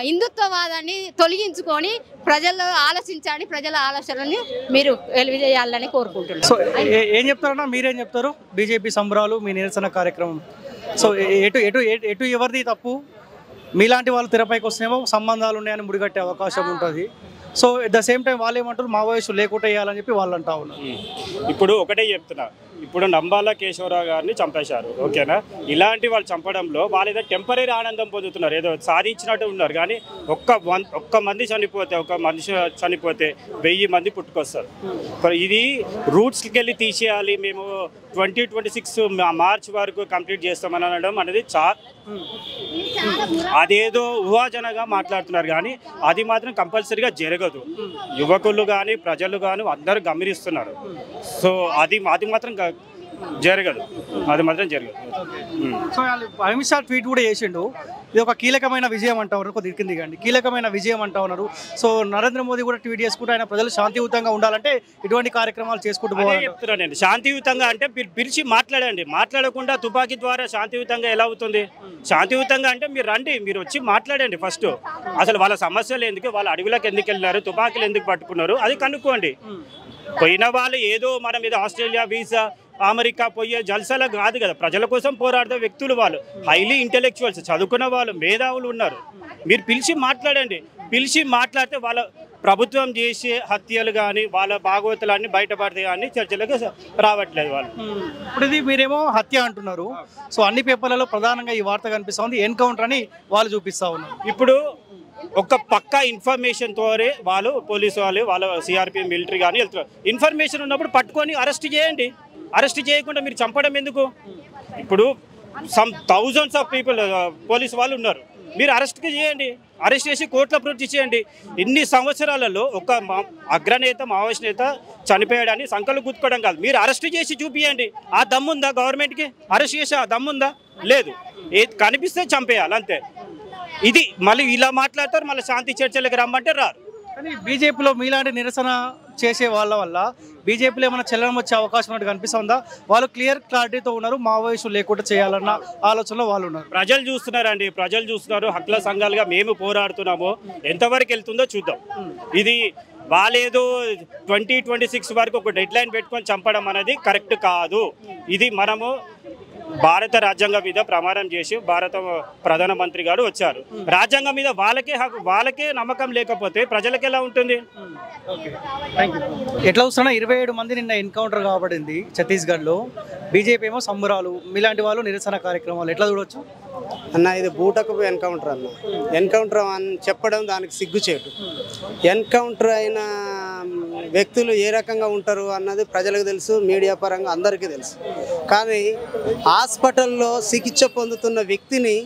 హిందుత్వవాదాన్ని తొలగించుకొని ప్రజల్లో ఆలోచించండి. ప్రజల ఆలోచనని మీరు వెలివేయాలని కోరుకుంటున్నారు. సో ఏం చెప్తారన్నా, మీరేం చెప్తారు? బీజేపీ సంబరాలు, మీ నిరసన కార్యక్రమం, సో ఎటు ఎటు ఎటు ఎవరిది తప్పు? మీలాంటి వాళ్ళు తెరపైకి వస్తేమో సంబంధాలు ఉన్నాయని ముడిగట్టే అవకాశం ఉంటుంది. So at the same time వాళ్ళు ఏమంటారు, మావోయిస్టులు లేకుండా వేయాలని చెప్పి వాళ్ళు అంటా ఉన్నారు. ఇప్పుడు ఒకటే చెప్తున్నా, ఇప్పుడు నంబాల కేశవరావు గారిని చంపేశారు, ఓకేనా? ఇలాంటి వాళ్ళు చంపడంలో వాళ్ళు ఏదో టెంపరీ ఆనందం పొందుతున్నారు, ఏదో సాధించినట్టు ఉన్నారు. కానీ ఒక్క మంది చనిపోతే, ఒక మనిషి చనిపోతే 1000 మంది పుట్టుకొస్తారు. ఇది రూట్స్కి వెళ్ళి తీసేయాలి, మేము 2026 మార్చ్ వరకు కంప్లీట్ చేస్తామని అనడం అనేది అదేదో ఊహాజనగా మాట్లాడుతున్నారు. కానీ అది మాత్రం కంపల్సరీగా జరగదు. యువకులు కానీ ప్రజలు కానీ అందరూ గమనిస్తున్నారు. సో అది మాత్రం జరగదు, అది మాత్రం జరగదు. సో అమిత్ షా ట్వీట్ కూడా చేసిండు, ఇది ఒక కీలకమైన విజయం అంటా ఉన్నారు. కొద్దిగా దిగండి, కీలకమైన విజయం అంటా ఉన్నారు. సో నరేంద్ర మోదీ కూడా ట్వీట్ చేసుకుంటూ ఆయన ప్రజలు శాంతియుతంగా ఉండాలంటే ఇటువంటి కార్యక్రమాలు చేసుకుంటూ పోవాలి చెప్తున్నాను నేను. శాంతియుతంగా అంటే మీరు పిలిచి మాట్లాడండి, మాట్లాడకుండా తుపాకీ ద్వారా శాంతియుతంగా ఎలా అవుతుంది? శాంతియుతంగా అంటే మీరు రండి, మీరు వచ్చి మాట్లాడండి. ఫస్ట్ అసలు వాళ్ళ సమస్యలు ఎందుకు, వాళ్ళ అడవులకు ఎందుకు వెళ్ళినారు, తుపాకీలు ఎందుకు పట్టుకున్నారు, అది కనుక్కోండి. పోయిన వాళ్ళు ఏదో మన మీద ఆస్ట్రేలియా వీసా, అమెరికా పోయే జల్సాల కాదు కదా, ప్రజల కోసం పోరాడే వ్యక్తులు వాళ్ళు, హైలీ ఇంటెలెక్చువల్స్, చదువుకున్న వాళ్ళు, మేధావులు ఉన్నారు. మీరు పిలిచి మాట్లాడండి. పిలిచి మాట్లాడితే వాళ్ళ ప్రభుత్వం చేసే హత్యలు కానీ వాళ్ళ భాగవతాలన్నీ బయటపడితే కానీ చర్చలకు రావట్లేదు వాళ్ళు. ఇప్పుడు ఇది మీరేమో హత్య అంటున్నారు. సో అన్ని పేపర్లలో ప్రధానంగా ఈ వార్త కనిపిస్తూ ఉంది, ఎన్కౌంటర్ అని వాళ్ళు చూపిస్తూ ఉన్నారు. ఇప్పుడు ఒక పక్కా ఇన్ఫర్మేషన్ తోనే వాళ్ళు పోలీసు వాళ్ళు, వాళ్ళ సిఆర్పిఎఫ్ మిలిటరీ కానీ వెళ్తున్నారు. ఇన్ఫర్మేషన్ ఉన్నప్పుడు పట్టుకొని అరెస్ట్ చేయండి. అరెస్ట్ చేయకుండా మీరు చంపడం ఎందుకు? ఇప్పుడు థౌజండ్స్ ఆఫ్ పీపుల్ పోలీసు వాళ్ళు ఉన్నారు, మీరు అరెస్ట్కి చేయండి. అరెస్ట్ చేసి కోర్టులో ప్రూఫ్ చేయండి. ఇన్ని సంవత్సరాలలో ఒక అగ్రనేత, మావోయిస్ట్ నేత చనిపోయాడని సంకలు గుర్తుకోవడం కాదు, మీరు అరెస్ట్ చేసి చూపియండి. ఆ దమ్ముందా గవర్నమెంట్కి? అరెస్ట్ చేసి ఆ దమ్ముందా? లేదు. ఏది కనిపిస్తే చంపేయాలి, అంతే. ఇది మళ్ళీ ఇలా మాట్లాడతారు, మళ్ళీ శాంతి చర్చలకు రమ్మంటే రారు. కానీ బీజేపీలో మీలాంటి నిరసన చేసే వాళ్ళ వల్ల బీజేపీలో ఏమైనా చలనం వచ్చే అవకాశం ఉన్నట్టు కనిపిస్తుందా? వాళ్ళు క్లారిటీతో ఉన్నారు, మావోయిస్టులు లేకుండా చేయాలన్న ఆలోచనలో వాళ్ళు ఉన్నారు. ప్రజలు చూస్తున్నారండి, ప్రజలు చూస్తున్నారు. హక్కుల సంఘాలుగా మేము పోరాడుతున్నాము, ఎంతవరకు వెళ్తుందో చూద్దాం. ఇది వాళ్ళేదో 2026 వరకు ఒక డెడ్ లైన్ పెట్టుకొని చంపడం అనేది కరెక్ట్ కాదు. ఇది మనము భారత రాజ్యాంగం మీద ప్రమాణం చేసి భారత ప్రధానమంత్రి గారు వచ్చారు. రాజ్యాంగం మీద వాళ్ళకే నమ్మకం లేకపోతే ప్రజలకు ఎలా ఉంటుంది? ఎట్లా వస్తున్నా 27 మంది నిన్న ఎన్కౌంటర్ కాబడింది ఛత్తీస్గఢ్లో. బీజేపీ ఏమో సంబరాలు, మీలాంటి వాళ్ళు నిరసన కార్యక్రమాలు ఎట్లా చూడవచ్చు? అన్న ఇది బూటకపు ఎన్కౌంటర్ అన్న. ఎన్కౌంటర్ అని చెప్పడం దానికి సిగ్గుచేటు. ఎన్కౌంటర్ అయిన వ్యక్తులు ఏ రకంగా ఉంటారు అన్నది ప్రజలకు తెలుసు, మీడియా పరంగా అందరికీ తెలుసు. కానీ హాస్పిటల్లో చికిత్స పొందుతున్న వ్యక్తిని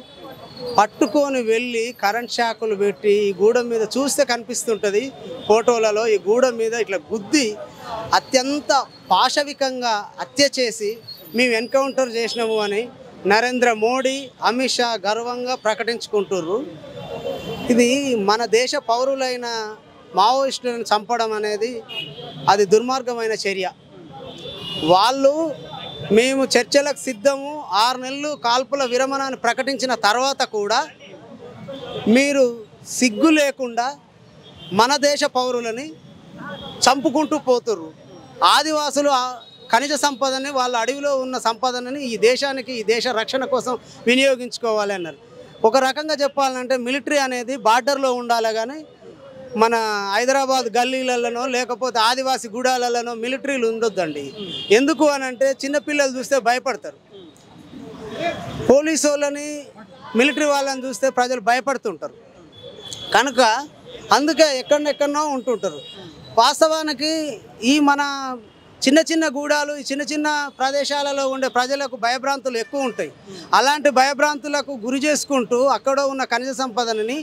పట్టుకొని వెళ్ళి కరెంట్ షాకులు పెట్టి ఈ గూడెం మీద చూస్తే కనిపిస్తుంటుంది ఫోటోలలో, ఈ గూడెం మీద ఇట్లా గుద్ది అత్యంత పాశవికంగా హత్య చేసి మేము ఎన్కౌంటర్ చేసినాము అని నరేంద్ర మోడీ, అమిత్ షా గర్వంగా ప్రకటించుకుంటుర్రు. ఇది మన దేశ పౌరులైన మావోయిస్టులను చంపడం అనేది అది దుర్మార్గమైన చర్య. వాళ్ళు మేము చర్చలకు సిద్ధము 6 నెలలు కాల్పుల విరమణాన్ని ప్రకటించిన తర్వాత కూడా మీరు సిగ్గు లేకుండా మన దేశ పౌరులని చంపుకుంటూ పోతుర్రు. ఆదివాసులు ఖనిజ సంపదని, వాళ్ళ అడవిలో ఉన్న సంపదనని ఈ దేశానికి, ఈ దేశ రక్షణ కోసం వినియోగించుకోవాలి అన్నారు. ఒక రకంగా చెప్పాలంటే మిలిటరీ అనేది బార్డర్లో ఉండాలి, కానీ మన హైదరాబాద్ గల్లీలలోనో లేకపోతే ఆదివాసి గూడాలలోనో మిలిటరీలు ఉండొద్దండి. ఎందుకు అని అంటే చిన్నపిల్లలు చూస్తే భయపడతారు. పోలీసు వాళ్ళని, మిలిటరీ వాళ్ళని చూస్తే ప్రజలు భయపడుతుంటారు. కనుక అందుకే ఎక్కడెక్కడనో ఉంటుంటారు. వాస్తవానికి ఈ మన చిన్న చిన్న గూడాలు, ఈ చిన్న చిన్న ప్రదేశాలలో ఉండే ప్రజలకు భయభ్రాంతులు ఎక్కువ ఉంటాయి. అలాంటి భయభ్రాంతులకు గురి చేసుకుంటూ అక్కడ ఉన్న ఖనిజ సంపదనని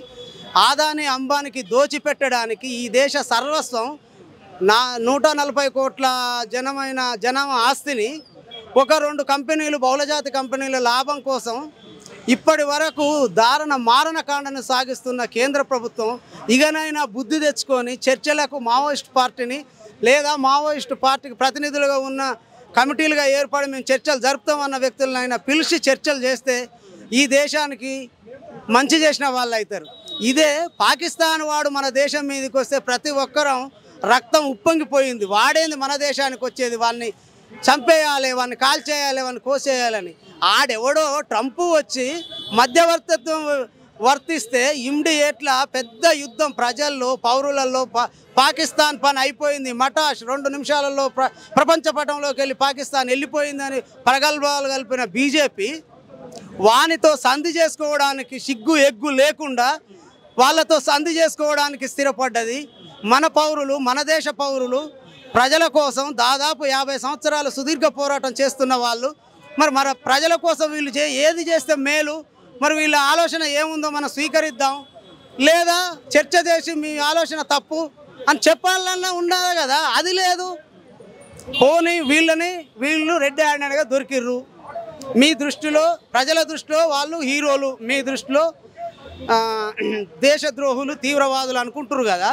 ఆదాని అంబానికి దోచిపెట్టడానికి ఈ దేశ సర్వస్వం 140 కోట్ల జనం ఆస్తిని 1-2 కంపెనీలు, బహుళజాతి కంపెనీల లాభం కోసం ఇప్పటి వరకు దారుణ మారణకాండను సాగిస్తున్న కేంద్ర ప్రభుత్వం ఇకనైనా బుద్ధి తెచ్చుకొని చర్చలకు మావోయిస్ట్ పార్టీని లేదా మావోయిస్టు పార్టీకి ప్రతినిధులుగా ఉన్న కమిటీలుగా ఏర్పడి మేము చర్చలు జరుపుతామన్న వ్యక్తులనైనా పిలిచి చర్చలు చేస్తే ఈ దేశానికి మంచి చేసిన వాళ్ళు అవుతారు. ఇదే పాకిస్తాన్ వాడు మన దేశం మీదకి వస్తే ప్రతి ఒక్కరం రక్తం ఉప్పొంగిపోయింది. వాడేంది మన దేశానికి వచ్చేది, వాళ్ళని చంపేయాలి, వాళ్ళని కాల్చేయాలి, వాళ్ళని కోసేయాలని. ఆడెవడో ట్రంప్ వచ్చి మధ్యవర్తిత్వం వర్తిస్తే ఇమ్మీడియట్లా పెద్ద యుద్ధం ప్రజల్లో, పౌరులలో పాకిస్తాన్ పని అయిపోయింది, మటాష్ 2 నిమిషాలలో ప్రపంచ పటంలోకి వెళ్ళి పాకిస్తాన్ వెళ్ళిపోయిందని ప్రగల్భాలు కలిపిన బీజేపీ వానితో సంధి చేసుకోవడానికి సిగ్గు ఎగ్గు లేకుండా వాళ్ళతో సంధి చేసుకోవడానికి స్థిరపడ్డది. మన పౌరులు, మన దేశ పౌరులు ప్రజల కోసం దాదాపు 50 సంవత్సరాలు సుదీర్ఘ పోరాటం చేస్తున్న వాళ్ళు మరి ప్రజల కోసం వీళ్ళు ఏది చేస్తే మేలు, మరి వీళ్ళ ఆలోచన ఏముందో మనం స్వీకరిద్దాం, లేదా చర్చ చేసి మీ ఆలోచన తప్పు అని చెప్పాలన్నా ఉండాలి కదా. అది లేదు. పోనీ వీళ్ళు రెడ్ హ్యాండెడ్గా దొరికిర్రు. మీ దృష్టిలో, ప్రజల దృష్టిలో వాళ్ళు హీరోలు, మీ దృష్టిలో దేశద్రోహులు, తీవ్రవాదులు అనుకుంటారు కదా.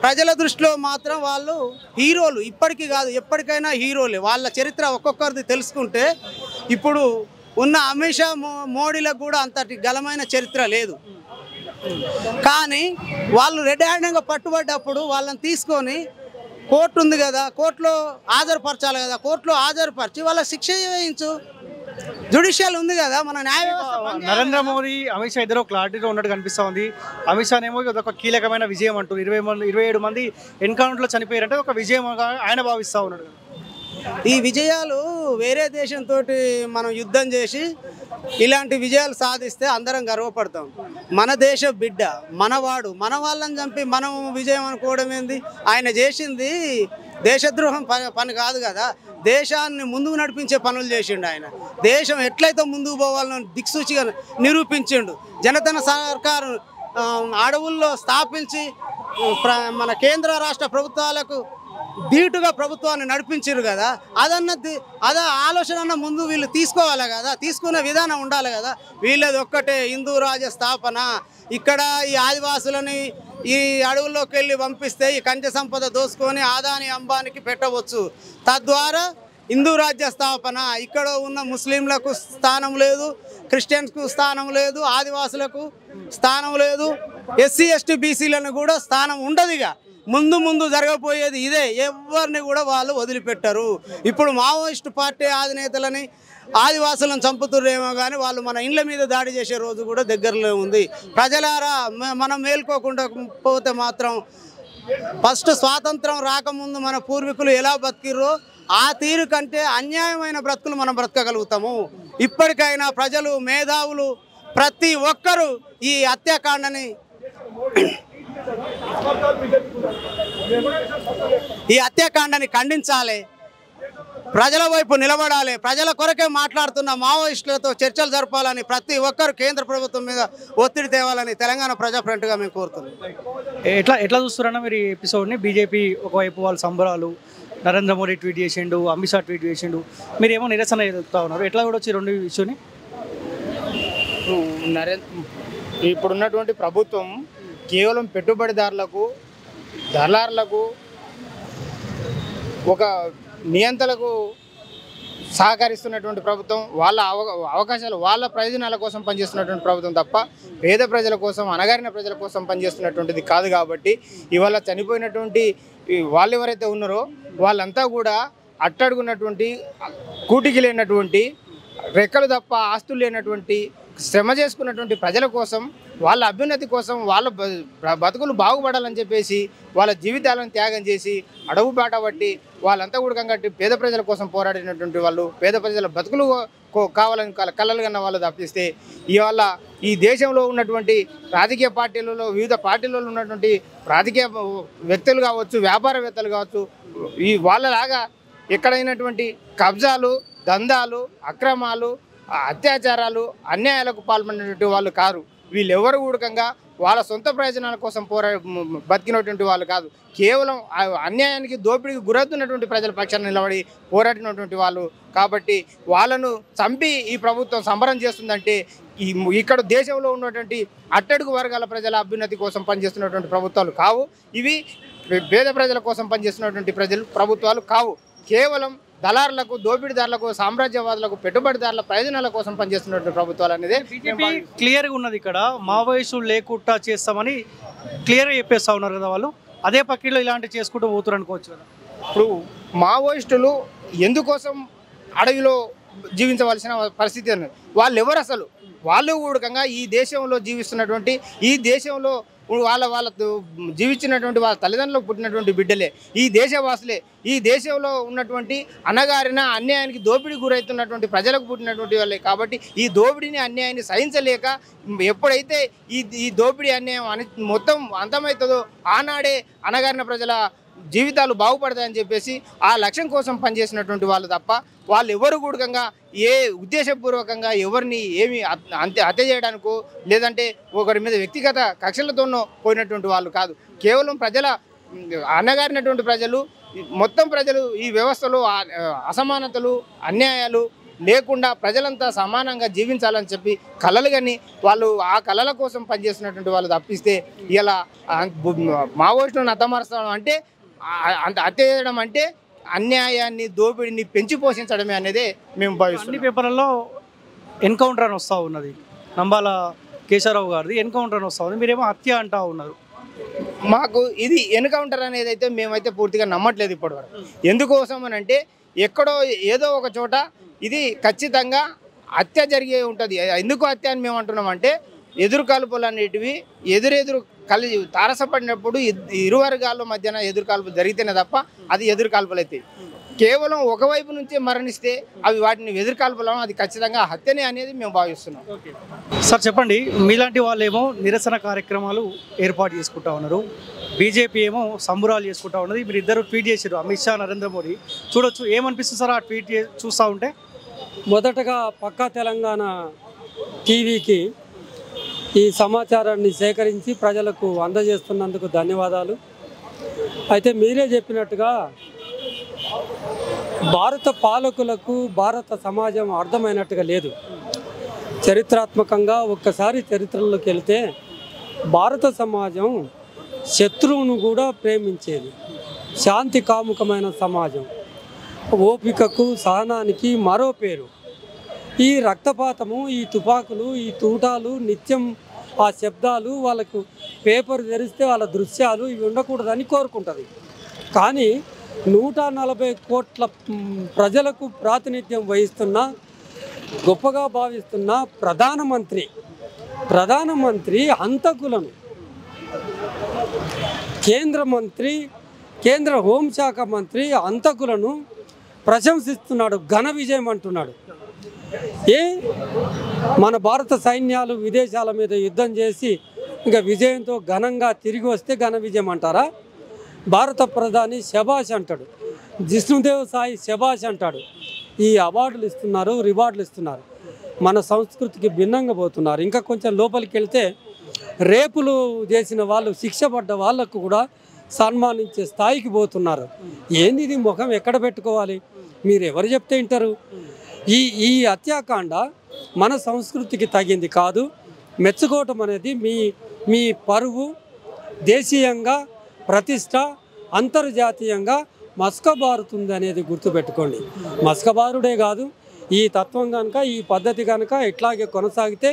ప్రజల దృష్టిలో మాత్రం వాళ్ళు హీరోలు. ఇప్పటికీ కాదు, ఎప్పటికైనా హీరోలే. వాళ్ళ చరిత్ర ఒక్కొక్కరిది తెలుసుకుంటే ఇప్పుడు ఉన్న అమిత్ షా, మోడీలకు కూడా అంతటి గలమైన చరిత్ర లేదు. కానీ వాళ్ళు రెడ్ హ్యాండ్గా పట్టుబడ్డప్పుడు వాళ్ళని తీసుకొని కోర్టు ఉంది కదా, కోర్టులో హాజరుపరచాలి కదా, కోర్టులో హాజరుపరిచి వాళ్ళ శిక్ష వేయించు. జ్యుడిషియల్ ఉంది కదా, మన న్యాయ వ్యవస్థ. నరేంద్ర మోడీ, అమిత్ షా ఇద్దరు క్లారిటీగా ఉన్నట్టు కనిపిస్తూ ఉంది. అమిత్ షా ఏమో ఇది ఒక కీలకమైన విజయం అంటూ 27 మంది ఎన్కౌంటర్లో చనిపోయారంటే ఒక విజయంగా ఆయన భావిస్తూ ఉన్నాడు. ఈ విజయాలు వేరే దేశంతో మనం యుద్ధం చేసి ఇలాంటి విజయాలు సాధిస్తే అందరం గర్వపడతాం. మన దేశ బిడ్డ, మనవాడు, మన వాళ్ళని చంపి మనం విజయం అనుకోవడం ఏంది? ఆయన చేసింది దేశద్రోహం పని కాదు కదా, దేశాన్ని ముందుకు నడిపించే పనులు చేసిండు. ఆయన దేశం ఎట్లయితే ముందుకు పోవాలని దిక్సూచిగా నిరూపించిండు. జనతన సర్కారు అడవుల్లో స్థాపించి మన కేంద్ర రాష్ట్ర ప్రభుత్వాలకు ధీటుగా ప్రభుత్వాన్ని నడిపించారు కదా. అదే ఆలోచన ముందు వీళ్ళు తీసుకోవాలి కదా, తీసుకునే విధానం ఉండాలి కదా. వీళ్ళది ఒక్కటే హిందూ రాజ్య స్థాపన. ఇక్కడ ఈ ఆదివాసులని ఈ అడవుల్లోకి వెళ్ళి పంపిస్తే ఈ ఖనిజ సంపద దోసుకొని ఆదాని అంబానికి పెట్టవచ్చు. తద్వారా హిందూ రాజ్య స్థాపన. ఇక్కడ ఉన్న ముస్లింలకు స్థానం లేదు, క్రిస్టియన్స్కు స్థానం లేదు, ఆదివాసులకు స్థానం లేదు, ఎస్సీ ఎస్టీ బీసీలను కూడా స్థానం ఉండదుగా. ముందు జరగబోయేది ఇదే. ఎవరిని కూడా వాళ్ళు వదిలిపెట్టరు. ఇప్పుడు మావోయిస్టు పార్టీ అధినేతలని ఆదివాసులను చంపుతుర్రేమో కానీ వాళ్ళు మన ఇండ్ల మీద దాడి చేసే రోజు కూడా దగ్గరలో ఉంది. ప్రజలారా, మనం మేల్కోకుండా పోతే మాత్రం ఫస్ట్ స్వాతంత్రం రాకముందు మన పూర్వీకులు ఎలా బతికిర్రో ఆ తీరు కంటే అన్యాయమైన బ్రతుకులు మనం బ్రతకగలుగుతాము. ఇప్పటికైనా ప్రజలు, మేధావులు ప్రతి ఒక్కరూ ఈ హత్యాకాండని ఖండించాలి, ప్రజల వైపు నిలబడాలి. ప్రజల కొరకే మాట్లాడుతున్న మావోయిస్టులతో చర్చలు జరపాలని ప్రతి ఒక్కరు కేంద్ర ప్రభుత్వం మీద ఒత్తిడి తేవాలని తెలంగాణ ప్రజా ఫ్రంట్గా మేము కోరుతున్నాం. ఎట్లా చూస్తున్నారన్నా మీరు ఈ ఎపిసోడ్ని? బీజేపీ ఒకవైపు వాళ్ళ సంబరాలు, నరేంద్ర మోడీ ట్వీట్ చేసిండు, అమిత్ షా ట్వీట్ చేసిండు, మీరేమో నిరసన ఎదుగుతూ ఉన్నారు. ఎట్లా కూడా వచ్చి రెండు ఇష్యూని? ఇప్పుడున్నటువంటి ప్రభుత్వం కేవలం పెట్టుబడిదారులకు, దళారులకు, ఒక నియంత్రణకు సహకరిస్తున్నటువంటి ప్రభుత్వం, వాళ్ళ అవకాశాలు, వాళ్ళ ప్రయోజనాల కోసం పనిచేస్తున్నటువంటి ప్రభుత్వం తప్ప పేద ప్రజల కోసం, అణగారిన ప్రజల కోసం పనిచేస్తున్నటువంటిది కాదు. కాబట్టి ఇవాళ చనిపోయినటువంటి వాళ్ళు ఎవరైతే ఉన్నారో వాళ్ళంతా కూడా అట్టడుగున్నటువంటి, కూటికి లేనటువంటి, రెక్కలు తప్ప ఆస్తులు లేనటువంటి, శ్రమ చేసుకున్నటువంటి ప్రజల కోసం, వాళ్ళ అభ్యున్నతి కోసం, వాళ్ళ బతుకులు బాగుపడాలని చెప్పేసి వాళ్ళ జీవితాలను త్యాగం చేసి అడవు బాట పట్టి వాళ్ళంతా కూడా కంగట్టి పేద ప్రజల కోసం పోరాడినటువంటి వాళ్ళు, పేద ప్రజల బతుకులు కావాలని కలలు కన్న వాళ్ళు తప్పిస్తే ఇవాళ ఈ దేశంలో ఉన్నటువంటి రాజకీయ పార్టీలలో, వివిధ పార్టీలలో ఉన్నటువంటి రాజకీయ వ్యక్తులు కావచ్చు, వ్యాపారవేత్తలు కావచ్చు, ఈ వాళ్ళలాగా ఎక్కడైనటువంటి కబ్జాలు, దందాలు, అక్రమాలు, అత్యాచారాలు, అన్యాయాలకు పాల్పడినటువంటి వాళ్ళు కారు. వీళ్ళెవరు కూడకంగా వాళ్ళ సొంత ప్రయోజనాల కోసం బతికినటువంటి వాళ్ళు కాదు. కేవలం అన్యాయానికి, దోపిడీకి గురవుతున్నటువంటి ప్రజల పక్షాన నిలబడి పోరాడినటువంటి వాళ్ళు. కాబట్టి వాళ్ళను చంపి ఈ ప్రభుత్వం సంబరం చేస్తుందంటే ఇక్కడ దేశంలో ఉన్నటువంటి అట్టడుగు వర్గాల ప్రజల అభ్యున్నతి కోసం పనిచేస్తున్నటువంటి ప్రభుత్వాలు కావు. ఇవి పేద ప్రజల కోసం పనిచేస్తున్నటువంటి ప్రభుత్వాలు కావు. కేవలం దళారులకు, దోపిడీదారులకు, సామ్రాజ్యవాదులకు, పెట్టుబడిదారుల ప్రయోజనాల కోసం పనిచేస్తున్నటువంటి ప్రభుత్వాలు అనేది క్లియర్గా ఉన్నది. ఇక్కడ మావోయిస్టులు లేకుండా చేస్తామని క్లియర్గా చెప్పేస్తా ఉన్నారు కదా వాళ్ళు. అదే పక్కలో ఇలాంటి చేసుకుంటూ పోతున్నారు అనుకోవచ్చు కదా. ఇప్పుడు మావోయిస్టులు ఎందుకోసం అడవిలో జీవించవలసిన పరిస్థితి అన్నది. వాళ్ళు ఎవరు అసలు? వాళ్ళు కూడకంగా ఈ దేశంలో జీవిస్తున్నటువంటి, ఈ దేశంలో వాళ్ళ జీవించినటువంటి వాళ్ళ తల్లిదండ్రులకు పుట్టినటువంటి బిడ్డలే, ఈ దేశవాసులే. ఈ దేశంలో ఉన్నటువంటి అణగారిన, అన్యాయానికి, దోపిడీ గురవుతున్నటువంటి ప్రజలకు పుట్టినటువంటి వాళ్ళే. కాబట్టి ఈ దోపిడీని, అన్యాయాన్ని సహించలేక ఎప్పుడైతే ఈ దోపిడీ, అన్యాయం మొత్తం అంతమవుతుందో ఆనాడే అణగారిన ప్రజల జీవితాలు బాగుపడతాయని చెప్పేసి ఆ లక్ష్యం కోసం పనిచేసినటువంటి వాళ్ళు తప్ప వాళ్ళు ఎవరు కూడకంగా ఏ ఉద్దేశపూర్వకంగా ఎవరిని ఏమి హత్య చేయడానికో లేదంటే ఒకరి మీద వ్యక్తిగత కక్షలతోనో పోయినటువంటి వాళ్ళు కాదు. కేవలం ప్రజల అణగారినటువంటి ప్రజలు, మొత్తం ప్రజలు ఈ వ్యవస్థలో అసమానతలు, అన్యాయాలు లేకుండా ప్రజలంతా సమానంగా జీవించాలని చెప్పి కలలు కానీ వాళ్ళు ఆ కళల కోసం పనిచేస్తున్నటువంటి వాళ్ళు తప్పిస్తే ఇలా మావోయిస్టులను హతమార్చడం అంటే, హత్య చేయడం అంటే అన్యాయాన్ని, దోపిడీని పెంచి పోషించడమే అనేది మేము భావిస్తున్నాం. అన్ని పేపర్లలో ఎన్కౌంటర్ అని వస్తూ ఉన్నది, నంబాల కేశవరావు గారిది ఎన్కౌంటర్ అని వస్తూ ఉంది, మీరేమో హత్య అంటూ ఉన్నారు. మాకు ఇది ఎన్కౌంటర్ అనేది అయితే మేమైతే పూర్తిగా నమ్మట్లేదు ఇప్పటివరకు. ఎందుకోసం అని అంటే ఎక్కడో ఏదో ఒక చోట ఇది ఖచ్చితంగా హత్య జరిగే ఉంటుంది. ఎందుకు హత్య అని మేము అంటున్నామంటే ఎదురు కాల్పులు అనేటివి ఎదురెదురు కలిసి తారసపడినప్పుడు ఇరు వర్గాల మధ్యన ఎదురు కాల్పులు జరిగితేనే తప్ప అది ఎదురు కాల్పులు అవుతాయి. కేవలం ఒకవైపు నుంచే మరణిస్తే అవి వాటిని ఎదురు కాల్పులను అది ఖచ్చితంగా హత్యనే అనేది మేము భావిస్తున్నాం. సార్ చెప్పండి, మీలాంటి వాళ్ళేమో నిరసన కార్యక్రమాలు ఏర్పాటు చేసుకుంటా ఉన్నారు, బీజేపీ ఏమో సంబురాలు చేసుకుంటా ఉన్నది. మీరు ఇద్దరు ట్వీట్ చేశారు, అమిత్ షా, నరేంద్ర మోడీ. చూడొచ్చు, ఏమనిపిస్తుంది సార్ ఆ ట్వీట్ చూస్తూ ఉంటే? మొదటగా పక్కా తెలంగాణ టీవీకి ఈ సమాచారాన్ని సేకరించి ప్రజలకు అందజేస్తున్నందుకు ధన్యవాదాలు. అయితే మీరే చెప్పినట్టుగా భారత పాలకులకు భారత సమాజం అర్థమైనట్టుగా లేదు. చరిత్రాత్మకంగా ఒక్కసారి చరిత్రలోకి వెళ్తే భారత సమాజం శత్రువును కూడా ప్రేమించేది, శాంతి కాముకమైన సమాజం, ఓపికకు, సహనానికి మరో పేరు. ఈ రక్తపాతము, ఈ తుపాకులు, ఈ తూటాలు, నిత్యం ఆ శబ్దాలు, వాళ్ళకు పేపర్ తెరిస్తే వాళ్ళ దృశ్యాలు ఇవి ఉండకూడదని కోరుకుంటుంది. కానీ 140 కోట్ల ప్రజలకు ప్రాతినిధ్యం వహిస్తున్న, గొప్పగా భావిస్తున్న ప్రధానమంత్రి హంతకులను, కేంద్ర హోంశాఖ మంత్రి హంతకులను ప్రశంసిస్తున్నాడు, ఘన విజయం అంటున్నాడు. మన భారత సైన్యాలు విదేశాల మీద యుద్ధం చేసి ఇంకా విజయంతో ఘనంగా తిరిగి వస్తే ఘన విజయం అంటారా? భారత ప్రధాని శబాష్ అంటాడు, జిష్ణుదేవ్ సాయి శబాష్ అంటాడు. ఈ అవార్డులు ఇస్తున్నారు, రివార్డులు ఇస్తున్నారు, మన సంస్కృతికి భిన్నంగా పోతున్నారు. ఇంకా కొంచెం లోపలికి వెళ్తే రేపులు చేసిన వాళ్ళు, శిక్ష పడ్డ వాళ్ళకు కూడా సన్మానించే స్థాయికి పోతున్నారు. ఏంది ఇది? ముఖం ఎక్కడ పెట్టుకోవాలి? మీరు ఎవరు చెప్తే వింటారు? ఈ హత్యాకాండ మన సంస్కృతికి తగింది కాదు. మెచ్చుకోవటం అనేది మీ పరువు, దేశీయంగా ప్రతిష్ట, అంతర్జాతీయంగా మస్కబారుతుంది అనేది గుర్తుపెట్టుకోండి. మస్కబారుడే కాదు, ఈ తత్వం కనుక, ఈ పద్ధతి కనుక ఇట్లాగే కొనసాగితే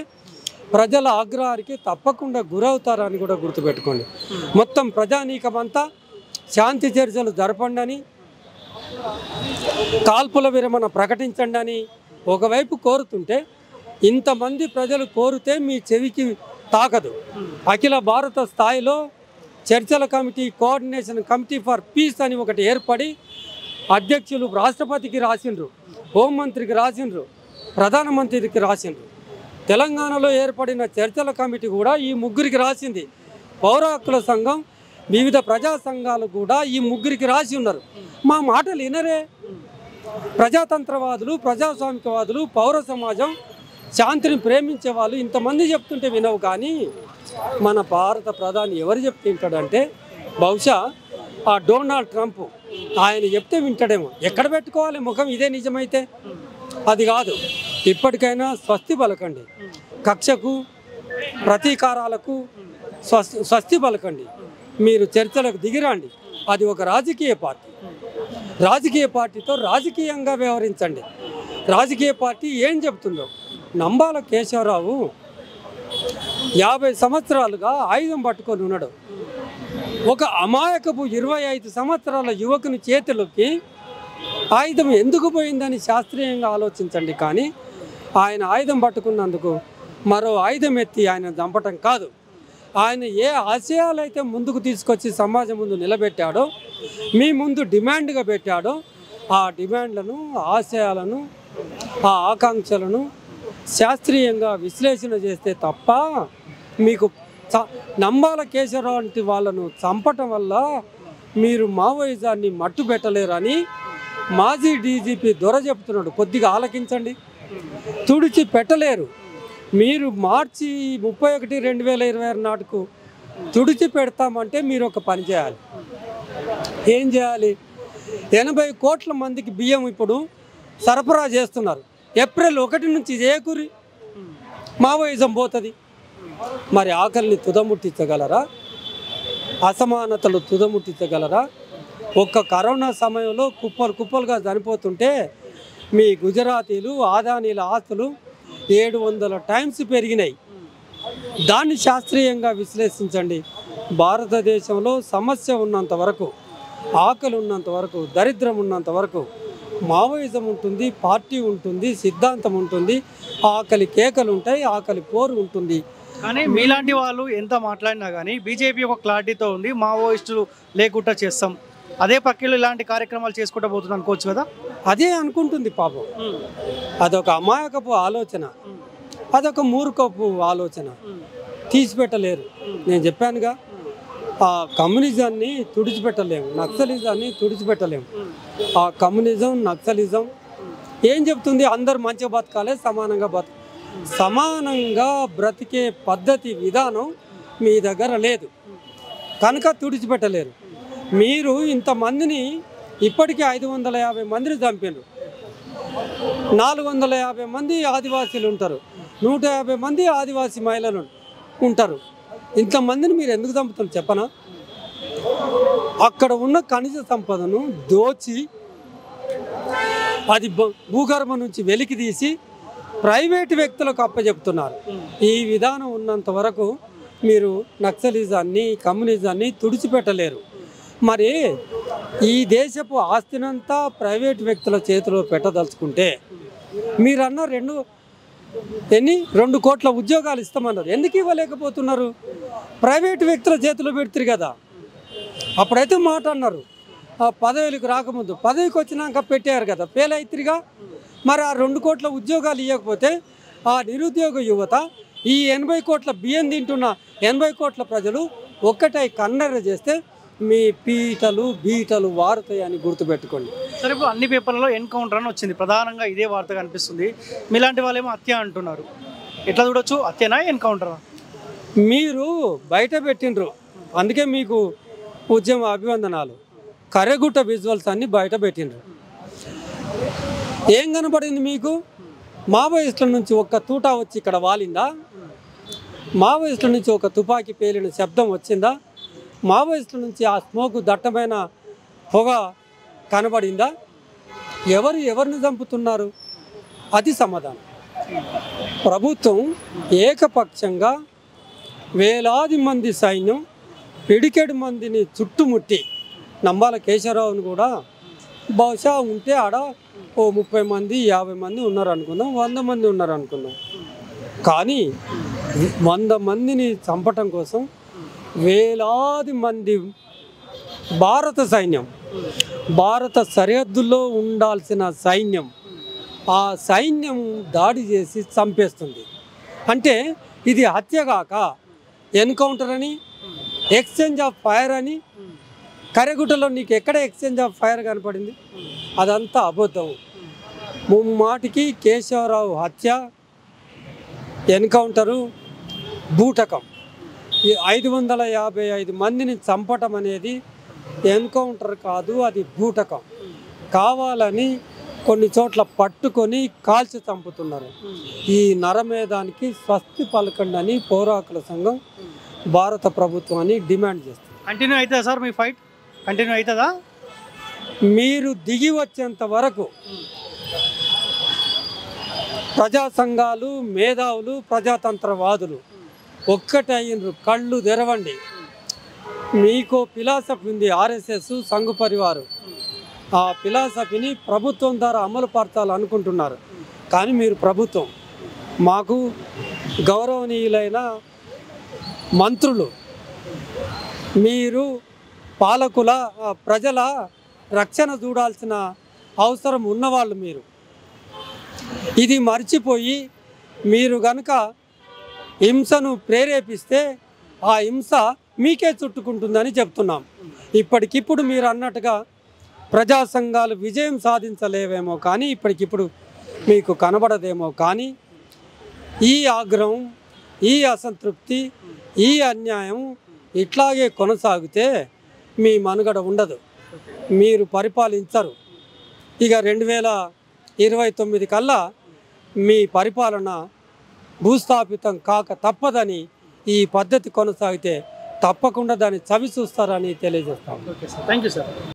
ప్రజల ఆగ్రహానికి తప్పకుండా గురవుతారని కూడా గుర్తుపెట్టుకోండి. మొత్తం ప్రజానీకమంతా శాంతి చర్చలు జరపండి, కాల్పుల విరమణ ప్రకటించండి అని ఒకవైపు కోరుతుంటే, ఇంతమంది ప్రజలు కోరితే మీ చెవికి తాకదు. అఖిల భారత స్థాయిలో చర్చల committee, coordination committee for piece అని ఒకటి ఏర్పడి అధ్యక్షులు రాష్ట్రపతికి రాసిండ్రు, హోంమంత్రికి రాసిండ్రు, ప్రధానమంత్రికి రాసిండ్రు. తెలంగాణలో ఏర్పడిన చర్చల కమిటీ కూడా ఈ ముగ్గురికి రాసింది. పౌర హక్కుల సంఘం, వివిధ ప్రజా సంఘాలు కూడా ఈ ముగ్గురికి రాసి ఉన్నారు. మా మాటలు వినరే. ప్రజాతంత్రవాదులు, ప్రజాస్వామికవాదులు, పౌర సమాజం, శాంతిని ప్రేమించే వాళ్ళు ఇంతమంది చెప్తుంటే వినవు. కానీ మన భారత ప్రధాని ఎవరు చెప్తే వింటాడంటే, బహుశా ఆ డొనాల్డ్ ట్రంప్ ఆయన చెప్తే వింటాడేమో. ఎక్కడ పెట్టుకోవాలి ముఖం? ఇదే నిజమైతే అది కాదు. ఇప్పటికైనా స్వస్తి పలకండి, కక్షకు ప్రతీకారాలకు స్వస్తి పలకండి. మీరు చర్చలకు దిగిరండి. అది ఒక రాజకీయ పార్టీ. రాజకీయ పార్టీతో రాజకీయంగా వ్యవహరించండి. రాజకీయ పార్టీ ఏం చెప్తుందో. నంబాల కేశవరావు 50 సంవత్సరాలుగా ఆయుధం పట్టుకొని ఉన్నాడు. ఒక అమాయకపు 25 సంవత్సరాల యువకుని చేతులకి ఆయుధం ఎందుకు పోయిందని శాస్త్రీయంగా ఆలోచించండి. కానీ ఆయన ఆయుధం పట్టుకున్నందుకు మరో ఆయుధం ఎత్తి ఆయన చంపటం కాదు. ఆయన ఏ ఆశయాలైతే ముందుకు తీసుకొచ్చి సమాజం ముందు నిలబెట్టాడో, మీ ముందు డిమాండ్గా పెట్టాడో, ఆ డిమాండ్లను, ఆశయాలను, ఆ ఆకాంక్షలను శాస్త్రీయంగా విశ్లేషణ చేస్తే తప్ప మీకు నంబాల కేశవరావు వంటి వాళ్ళను చంపటం వల్ల మీరు మావోయిజాన్ని మట్టు పెట్టలేరని మాజీ డీజీపీ దొర చెప్తున్నాడు. కొద్దిగా ఆలకించండి. తుడిచి పెట్టలేరు. మీరు మార్చి 31, 2026 నాటుకు తుడిచి పెడతామంటే మీరు ఒక పని చేయాలి. ఏం చేయాలి? 80 కోట్ల మందికి బియ్యం ఇప్పుడు సరఫరా చేస్తున్నారు. ఏప్రిల్ 1 నుంచి చేయకూరి మావోయిజం పోతుంది. మరి ఆకలిని తుదముట్టించగలరా? అసమానతలు తుదముట్టించగలరా? ఒక్క కరోనా సమయంలో కుప్పలు కుప్పలుగా చనిపోతుంటే మీ గుజరాతీలు, ఆదానీల ఆస్తులు 700 టైమ్స్ పెరిగినాయి. దాన్ని శాస్త్రీయంగా విశ్లేషించండి. భారతదేశంలో సమస్య ఉన్నంత వరకు, ఆకలి ఉన్నంత వరకు, దరిద్రం ఉన్నంత వరకు మావోయిజం ఉంటుంది, పార్టీ ఉంటుంది, సిద్ధాంతం ఉంటుంది, ఆకలి కేకలు ఉంటాయి, ఆకలి పోరు ఉంటుంది. కానీ మీలాంటి వాళ్ళు ఎంత మాట్లాడినా కానీ బీజేపీ ఒక క్లారిటీతో ఉంది, మావోయిస్టులు లేకుండా చేస్తాం, అదే పక్కలో ఇలాంటి కార్యక్రమాలు చేసుకుంటూ పోతుంది అనుకోవచ్చు కదా. అదే అనుకుంటుంది పాపం. అదొక అమాయకపు ఆలోచన, అదొక మూర్ఖపు ఆలోచన. తీసిపెట్టలేరు. నేను చెప్పానుగా, ఆ కమ్యూనిజాన్ని తుడిచిపెట్టలేము, నక్సలిజాన్ని తుడిచిపెట్టలేము. ఆ కమ్యూనిజం, నక్సలిజం ఏం చెప్తుంది? అందరు మంచిగా బతకాలి, సమానంగా బ్రతికే పద్ధతి, విధానం మీ దగ్గర లేదు కనుక తుడిచిపెట్టలేరు. మీరు ఇంతమందిని ఇప్పటికీ 550 మందిని చంపారు. 450 మంది ఆదివాసీలు ఉంటారు, 150 మంది ఆదివాసీ మహిళలు ఉంటారు. ఇంతమందిని మీరు ఎందుకు చంపుతారు చెప్పనా? అక్కడ ఉన్న ఖనిజ సంపదను దోచి అది భూగర్భం నుంచి వెలికి తీసి ప్రైవేటు వ్యక్తులకు అప్పచెప్తున్నారు. ఈ విధానం ఉన్నంత వరకు మీరు నక్సలిజాన్ని, కమ్యూనిజాన్ని తుడిచిపెట్టలేరు. మరి ఈ దేశపు ఆస్తినంతా ప్రైవేటు వ్యక్తుల చేతిలో పెట్టదలుచుకుంటే మీరన్న 2 కోట్ల ఉద్యోగాలు ఇస్తామన్నారు. ఎందుకు ఇవ్వలేకపోతున్నారు? ప్రైవేటు వ్యక్తుల చేతిలో పెడతారు కదా. అప్పుడైతే మాట అన్నారు, పదవికి రాకముందు పదవికి వచ్చినాక పెట్టారు కదా, ఫెయిల్ అవుతారుగా. మరి ఆ 2 కోట్ల ఉద్యోగాలు ఇవ్వకపోతే ఆ నిరుద్యోగ యువత ఈ 80 కోట్ల బియ్యం తింటున్న 80 కోట్ల ప్రజలు ఒక్కటై కన్నెర చేస్తే మీ పీటలు బీటలు వారుతాయని గుర్తుపెట్టుకోండి. సరే, ఇప్పుడు అన్ని పేపర్లలో ఎన్కౌంటర్ అని వచ్చింది, ప్రధానంగా ఇదే వార్త కనిపిస్తుంది. మీలాంటి వాళ్ళేమో హత్య అంటున్నారు. ఎట్లా చూడొచ్చు, హత్యనా ఎన్కౌంటరా? మీరు బయట పెట్టినరు, అందుకే మీకు ఉద్యమ అభివందనాలు. కర్రెగుట్ట విజువల్స్ అన్ని బయట పెట్టినరు. ఏం కనపడింది మీకు? మావోయిస్టుల నుంచి ఒక్క తూటా వచ్చి ఇక్కడ వాలిందా? మావోయిస్టుల నుంచి ఒక తుపాకీ పేలిన శబ్దం వచ్చిందా? మావోయిస్టుల నుంచి ఆ స్మోక్ దట్టమైన పొగ కనబడిందా? ఎవరిని చంపుతున్నారు? అది సమాధానం. ప్రభుత్వం ఏకపక్షంగా వేలాది మంది సైన్యం పిడికెడు మందిని చుట్టుముట్టి, నంబాల కేశవరావుని కూడా బహుశా ఉంటే ఆడ ఓ 30 మంది 50 మంది ఉన్నారు అనుకుందాం, 100 మంది ఉన్నారు అనుకుందాం. కానీ 100 మందిని చంపటం కోసం వేలాది మంది భారత సైన్యం, భారత సరిహద్దుల్లో ఉండాల్సిన సైన్యం, ఆ సైన్యం దాడి చేసి చంపేస్తుంది. అంటే ఇది హత్యగాక ఎన్కౌంటర్ అని, ఎక్స్చేంజ్ ఆఫ్ ఫైర్ అని. కర్రెగుట్టలో నీకు ఎక్కడ ఎక్స్చేంజ్ ఆఫ్ ఫైర్ కనపడింది? అదంతా అబద్ధం. ముమ్మాటికి కేశవరావు హత్య, ఎన్కౌంటరు బూటకం. ఈ 555 మందిని చంపటం అనేది ఎన్కౌంటర్ కాదు, అది బూటకం. కావాలని కొన్ని చోట్ల పట్టుకొని కాల్చి చంపుతున్నారు. ఈ నరమేధానికి స్వస్తి పలకండి అని పౌరాకుల సంఘం భారత ప్రభుత్వాన్ని డిమాండ్ చేస్తుంది. కంటిన్యూ అవుతుందా సార్ మీ ఫైట్? కంటిన్యూ అవుతుందా? మీరు దిగి వచ్చేంత వరకు ప్రజా సంఘాలు, మేధావులు, ప్రజాతంత్రవాదులు ఒక్కటైనరు. కళ్ళు తెరవండి. మీకు ఫిలాసఫీ ఉంది, ఆర్ఎస్ఎస్, సంఘ పరివారు. ఆ ఫిలాసఫీని ప్రభుత్వం ద్వారా అమలు పరచాలనుకుంటున్నారు. కానీ మీరు ప్రభుత్వం, మాకు గౌరవనీయులైన మంత్రులు, మీరు పాలకుల, ప్రజల రక్షణ చూడాల్సిన అవసరం ఉన్నవాళ్ళు మీరు. ఇది మర్చిపోయి మీరు కనుక హింసను ప్రేరేపిస్తే ఆ హింస మీకే చుట్టుకుంటుందని చెప్తున్నాం. ఇప్పటికిప్పుడు మీరు అన్నట్టుగా ప్రజా సంఘాలు విజయం సాధించలేవేమో కానీ, ఇప్పటికిప్పుడు మీకు కనబడదేమో కానీ, ఈ ఆగ్రహం, ఈ అసంతృప్తి, ఈ అన్యాయం ఇట్లాగే కొనసాగితే మీ మనుగడ ఉండదు, మీరు పరిపాలించరు. ఇక 2029 కల్లా మీ పరిపాలన భూస్థాపితం కాక తప్పదని, ఈ పద్ధతి కొనసాగితే తప్పకుండా దాన్ని చవి చూస్తారని తెలియజేస్తాం. Okay sir, thank you sir.